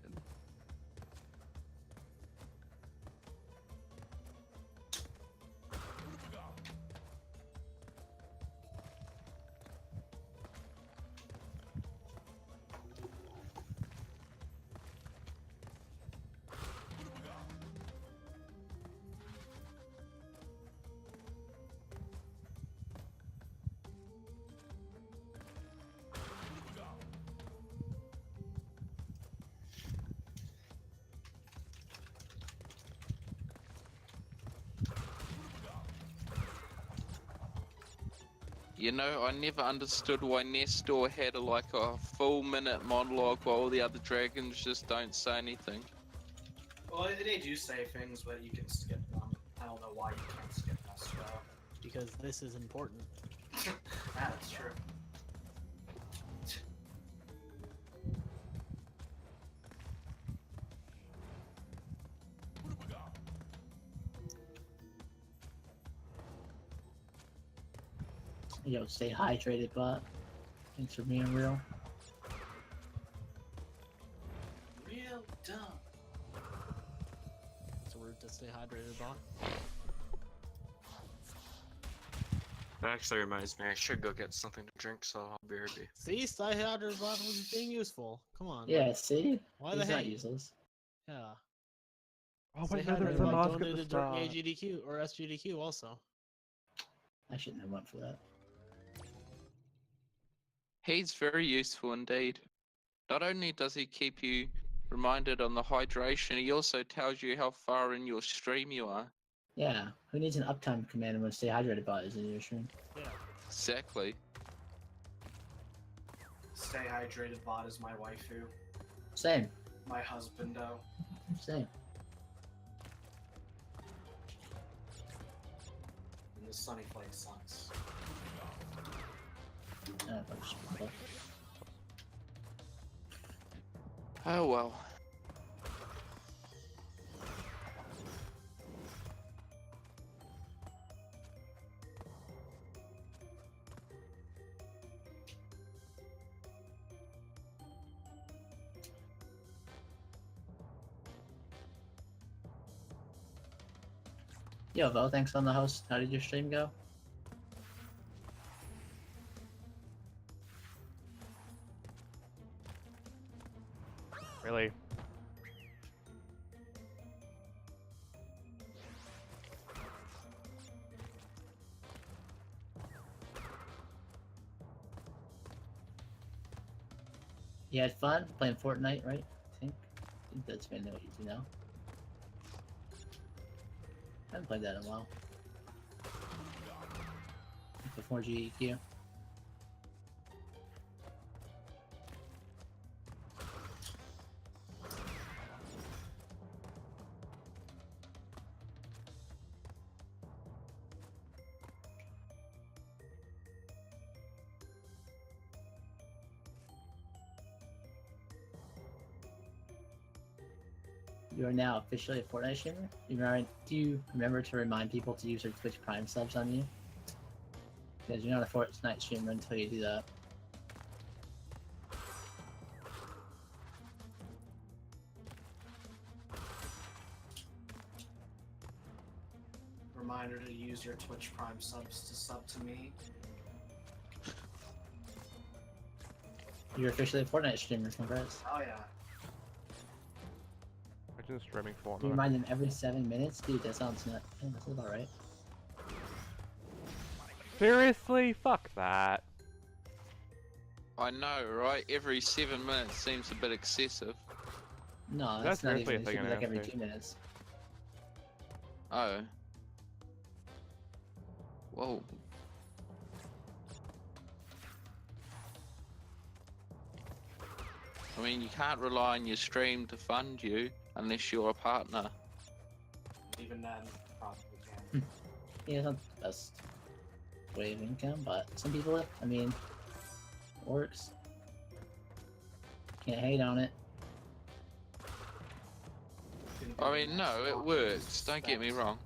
C: You know, I never understood why Nestor had like a full minute monologue while all the other dragons just don't say anything.
B: Well, they do say things, but you can skip them. I don't know why you can't skip Nestor.
D: Because this is important.
B: That's true.
F: Yo, stay hydrated, bot. Thanks for being real.
B: Real dumb.
D: So we're to stay hydrated, bot.
E: That actually reminds me, I should go get something to drink, so I'll be ready.
D: See, stay hydrated, bot was being useful. Come on.
F: Yeah, see?
D: Why
F: He's
D: the
F: not
D: hate?
F: useless.
D: Yeah.
A: Oh
D: Stay
A: wait, no, there's
D: hydrated,
A: a
D: bot.
A: mask
D: Don't
A: at
D: do
A: the
D: the dork
A: start.
D: AGDQ or SGDQ also.
F: I shouldn't have went for that.
C: He's very useful indeed. Not only does he keep you reminded on the hydration, he also tells you how far in your stream you are.
F: Yeah, who needs an uptime command when stay hydrated bot is in your stream?
D: Yeah.
C: Exactly.
B: Stay hydrated bot is my waifu.
F: Same,
B: My husbando.
F: same.
B: And the sunny flake sucks.
F: Fuck.
C: Oh well.
F: Yo, Vo, thanks on the host. How did your stream go?
A: Really?
F: You had fun playing Fortnite, right? I think that's mainly what you do now. I haven't played that in a while. Before GEQ. You are now officially a Fortnite streamer. Do you remember to remind people to use their Twitch Prime subs on you? Because you're not a Fortnite streamer until you do that.
B: Reminder to use your Twitch Prime subs to sub to me.
F: You're officially a Fortnite streamer, congrats.
B: Oh yeah.
A: Imagine streaming
F: Do you
A: Fortnite.
F: remind them every 7 minutes? Dude, that sounds not. Yeah, that's about right.
A: Seriously? Fuck that.
C: I know, right? Every 7 minutes seems a bit excessive.
F: No,
A: That's
F: that's not
A: seriously
F: even.
A: a
F: It
A: thing
F: should be
A: in
F: like every
A: NST.
F: 2 minutes.
C: Oh. Whoa. I mean, you can't rely on your stream to fund you unless you're a partner.
B: Even then, probably can.
F: Yeah, it's not the best way of income, but some people, I mean, it works. Can't hate on it.
C: I mean, no, it works. Don't get me wrong.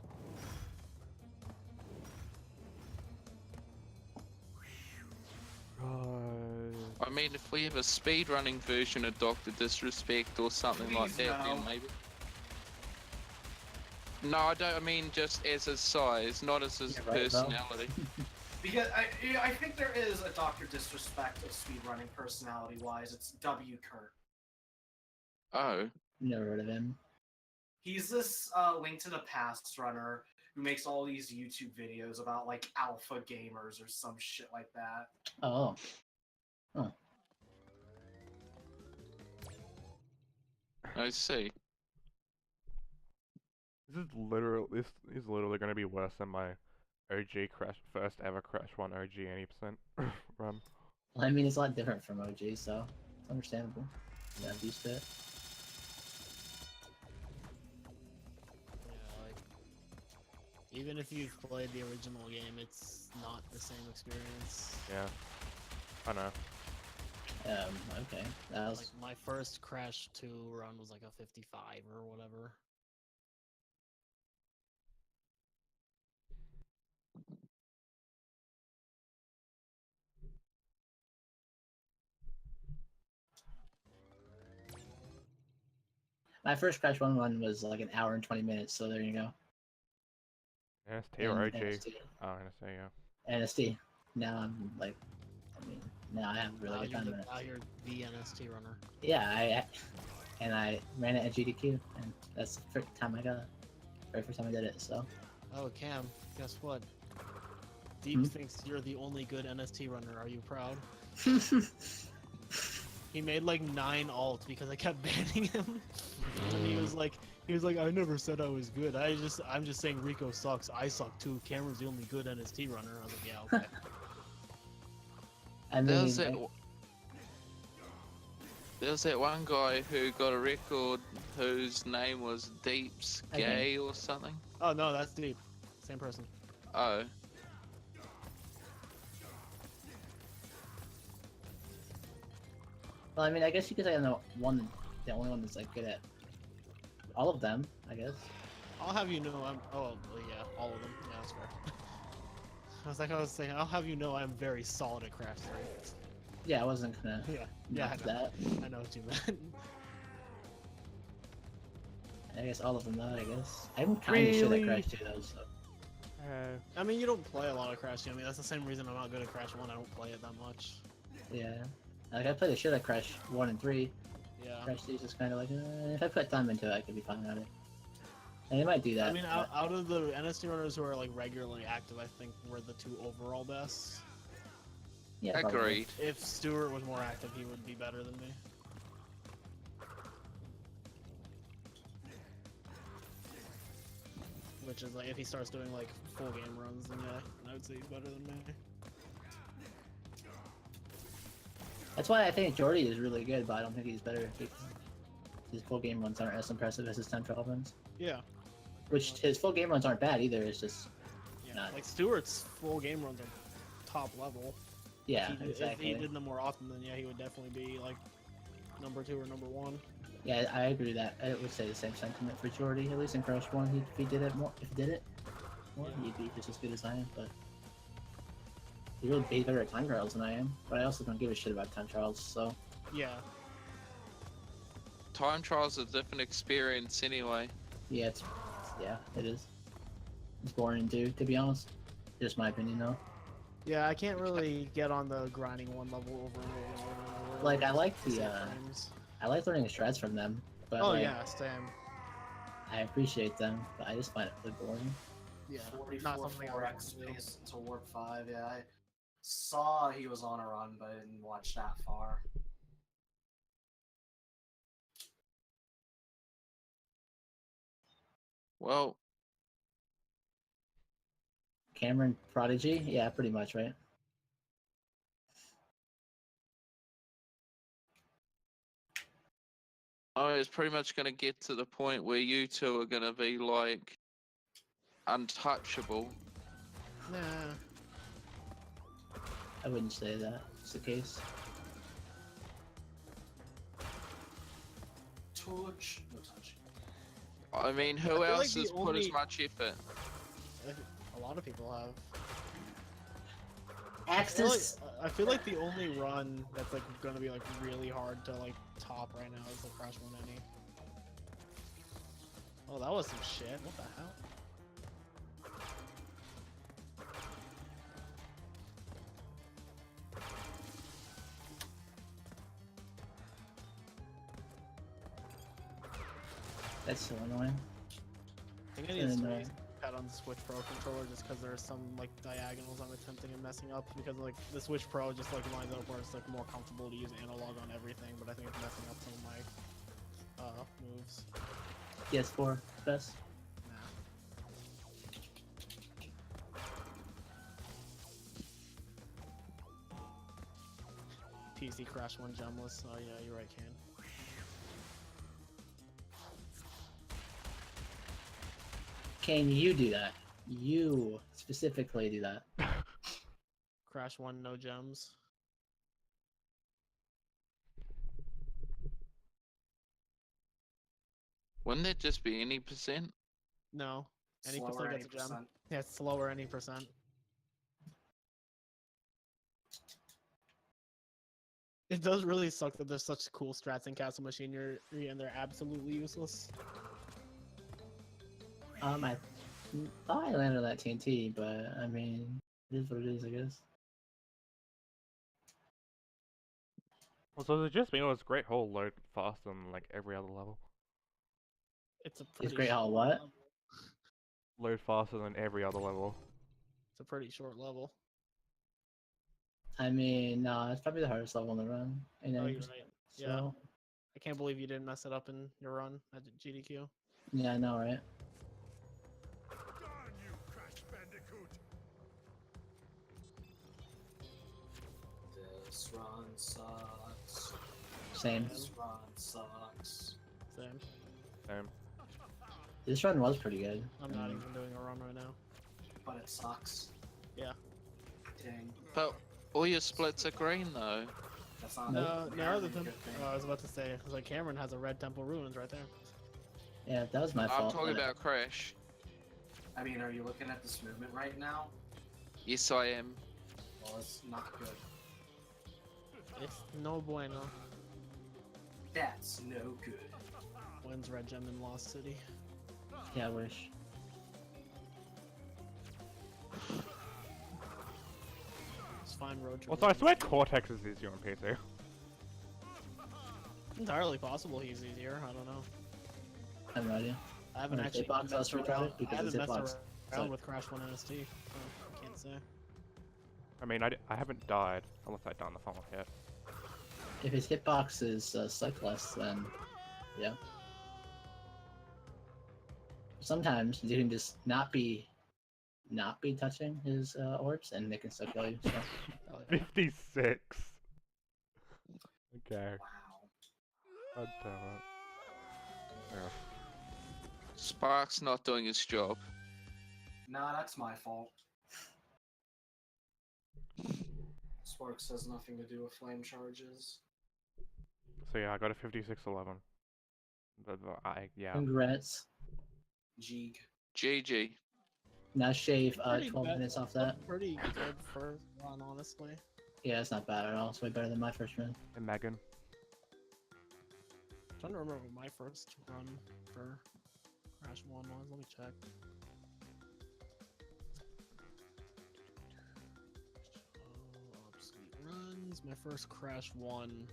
C: I mean, if we have a speedrunning version of Dr. Disrespect or something like
B: Please
C: that,
B: no.
C: then maybe. No, I don't. I mean, just as his size, not as his
F: Yeah, right, Val.
C: personality.
B: Because I think there is a Dr. Disrespect of speedrunning personality-wise. It's W. Kurt.
C: Oh,
F: Never heard of him.
B: He's this Link to the Past runner who makes all these YouTube videos about like alpha gamers or some shit like that.
F: Oh.
C: I see.
A: This is literally gonna be worse than my OG crash, first ever crash one OG 80% run.
F: Well, I mean, it's a lot different from OG, so it's understandable. Yeah, I'm used to it.
D: Yeah, like even if you've played the original game, it's not the same experience.
A: Yeah, I know.
F: Okay. That was
D: Like my first Crash 2 run was like a 55 or whatever.
F: my first Crash 1 run was like an hour and 20 minutes, so there you go.
A: NST or OG?
F: NST.
A: Oh, NST, yeah.
F: NST. Now I'm like, I mean, now I have a really
D: Now
F: good
D: you're
F: time
D: the,
F: in it.
D: now you're the NST runner.
F: Yeah, I ran it at GDQ, and that's the first time I got it. Very first time I did it, so.
D: Oh, Cam, guess what? Deep thinks you're the only good NST runner. Are you proud? He made like 9 alts because I kept banning him. And he was like, I never said I was good. I'm just saying Rico sucks. I suck too. Cameron's the only good NST runner. I was like, yeah, okay.
F: I mean,
C: There was that one guy who got a record whose name was Deep's Gay or something.
D: Oh no, that's Deep. Same person.
C: Oh.
F: well, I mean, I guess you could say I'm the only one that's like good at all of them, I guess.
D: I'll have you know I'm. Oh well, yeah, all of them. Yeah, that's fair. I was saying, I'll have you know I'm very solid at Crash 3.
F: Yeah, I wasn't gonna
D: Yeah, yeah,
F: knock
D: I know.
F: that.
D: I know what you meant.
F: I guess all of them though, I guess. I'm kinda shit at Crash 2 though, so.
D: I mean, you don't play a lot of Crash 2. I mean, that's the same reason I'm not good at Crash 1. I don't play it that much.
F: Yeah. Like, I played the shit at Crash 1 and 3.
D: Yeah.
F: Crash 2 is just kinda like, if I put time into it, I could be fine at it. And they might do that.
D: I mean,
F: but-
D: out of the NST runners who are like regularly active, I think we're the 2 overall best.
F: yeah, probably.
C: Agreed.
D: If Stuart was more active, he would be better than me. Which is like, if he starts doing like full game runs, then yeah, I would say he's better than me.
F: That's why I think Jordy is really good, but I don't think he's better because his full game runs aren't as impressive as his time trial runs.
D: Yeah.
F: Which his full game runs aren't bad either. It's just
D: Yeah.
F: Not-
D: Like Stuart's full game runs are top level.
F: yeah,
D: If
F: exactly.
D: he did them more often, then yeah, he would definitely be like number 2 or number 1.
F: Yeah, I agree that I would say the same sentiment for Jordy. At least in Crash 1, if he did it more, he'd be just as good as I am. But he's really better at time trials than I am. But I also don't give a shit about time trials. So
D: Yeah.
C: Time trials are a different experience anyway.
F: yeah, it is. It's boring too, to be honest. Just my opinion though.
D: Yeah, I can't really get on the grinding one level over and over and over and over.
F: Like, I like the,
D: same
F: uh,
D: frames.
F: I like learning the shreds from them. But
D: Oh
F: like,
D: yeah, same.
F: I appreciate them, but I just find it really boring.
D: Yeah,
B: 44
D: not something I
B: 4x
D: want to do.
B: space until Warp 5, yeah. I saw he was on a run, but I didn't watch that far.
C: Well,
F: Cameron Prodigy? Yeah, pretty much, right?
C: I was pretty much going to get to the point where you two are going to be like untouchable.
D: Nah.
F: I wouldn't say that. It's the case.
B: Touch. No touch.
C: I mean,
D: I
C: who
D: feel
C: else
D: like
C: has
D: the
C: put as
D: only-
C: much effort?
D: A lot of people have.
F: Axis.
D: I feel like the only run that's like gonna be like really hard to like top right now is the Crash 1 NE. Oh, that was some shit. What the hell?
F: That's so annoying.
D: I think I need to
F: And,
D: switch pad on the Switch Pro controller just because there's some like diagonals I'm attempting and messing up because like the Switch Pro just like lines up where it's like more comfortable to use analog on everything, but I think it's messing up some of my moves.
F: PS4 best.
D: Nah. PC Crash 1 gemless. Oh yeah, you're right, Kane.
F: Can you do that? You specifically do that.
D: Crash 1 no gems.
C: Wouldn't it just be any percent?
D: No. Any
B: Slower
D: percent
B: any
D: gets a gem.
B: percent.
D: Yeah, it's slower any percent. It does really suck that there's such cool strats in Castle Machinery and they're absolutely useless.
F: I thought I landed on that TNT, but I mean, it is what it is, I guess.
A: Well, so does it just mean it was Great Hall load faster than like every other level?
D: It's a pretty
F: Is Great Hall
D: short
F: what?
D: level.
A: Load faster than every other level.
D: It's a pretty short level.
F: I mean, no, it's probably the hardest level in the run.
D: Oh, you're
F: 89%.
D: right.
F: So,
D: Yeah. I can't believe you didn't mess it up in your run at GDQ.
F: yeah, I know, right?
G: Darn you, Crash Bandicoot!
B: This run sucks.
F: Same.
B: This run sucks.
D: Same.
A: Same.
F: This run was pretty good.
D: I'm not even doing a run right now.
B: But it sucks.
D: Yeah.
B: Dang.
C: But all your splits are green though.
B: That's not
D: No,
B: inherently
D: the
B: a good thing.
D: I was about to say, I was like, Cameron has a red Temple Ruins right there.
F: Yeah, that was my
C: I'm
F: fault.
C: talking about Crash.
B: I mean, are you looking at this movement right now?
C: Yes, I am.
B: Well, it's not good.
D: It's no bueno.
B: That's no good.
D: Wins red gem in Lost City.
F: Yeah, I wish.
D: It's fine road trip.
A: Also, I swear Cortex is easier on PC.
D: Entirely possible he's easier. I don't know.
F: I have no idea.
D: I haven't
F: When
D: actually
F: Hitbox
D: messed
F: was retarded
D: around. I
F: because
D: haven't
F: it's
D: messed
F: Hitbox.
D: around
F: So-
D: with Crash 1 NST. So I can't say.
A: I mean, I haven't died unless I die on the final hit.
F: If his hitbox is cyclist, then yeah. Sometimes you can just not be touching his orbs, and they can still kill you. So.
A: 56. Okay.
B: Wow.
A: God damn it. Yeah.
C: Spark's not doing his job.
B: Nah, that's my fault. Sparks has nothing to do with flame charges.
A: So yeah, I got a 56-11. Yeah.
F: Congrats.
B: Jeeg.
C: GG.
F: Now shave
D: Pretty
F: 12
D: bad-
F: minutes off that.
D: Pretty good first run, honestly.
F: Yeah, it's not bad at all. It's way better than my first run.
A: And Megan.
D: I'm trying to remember what my first run for Crash 1 was. Let me check. Obsolete runs. My first Crash 1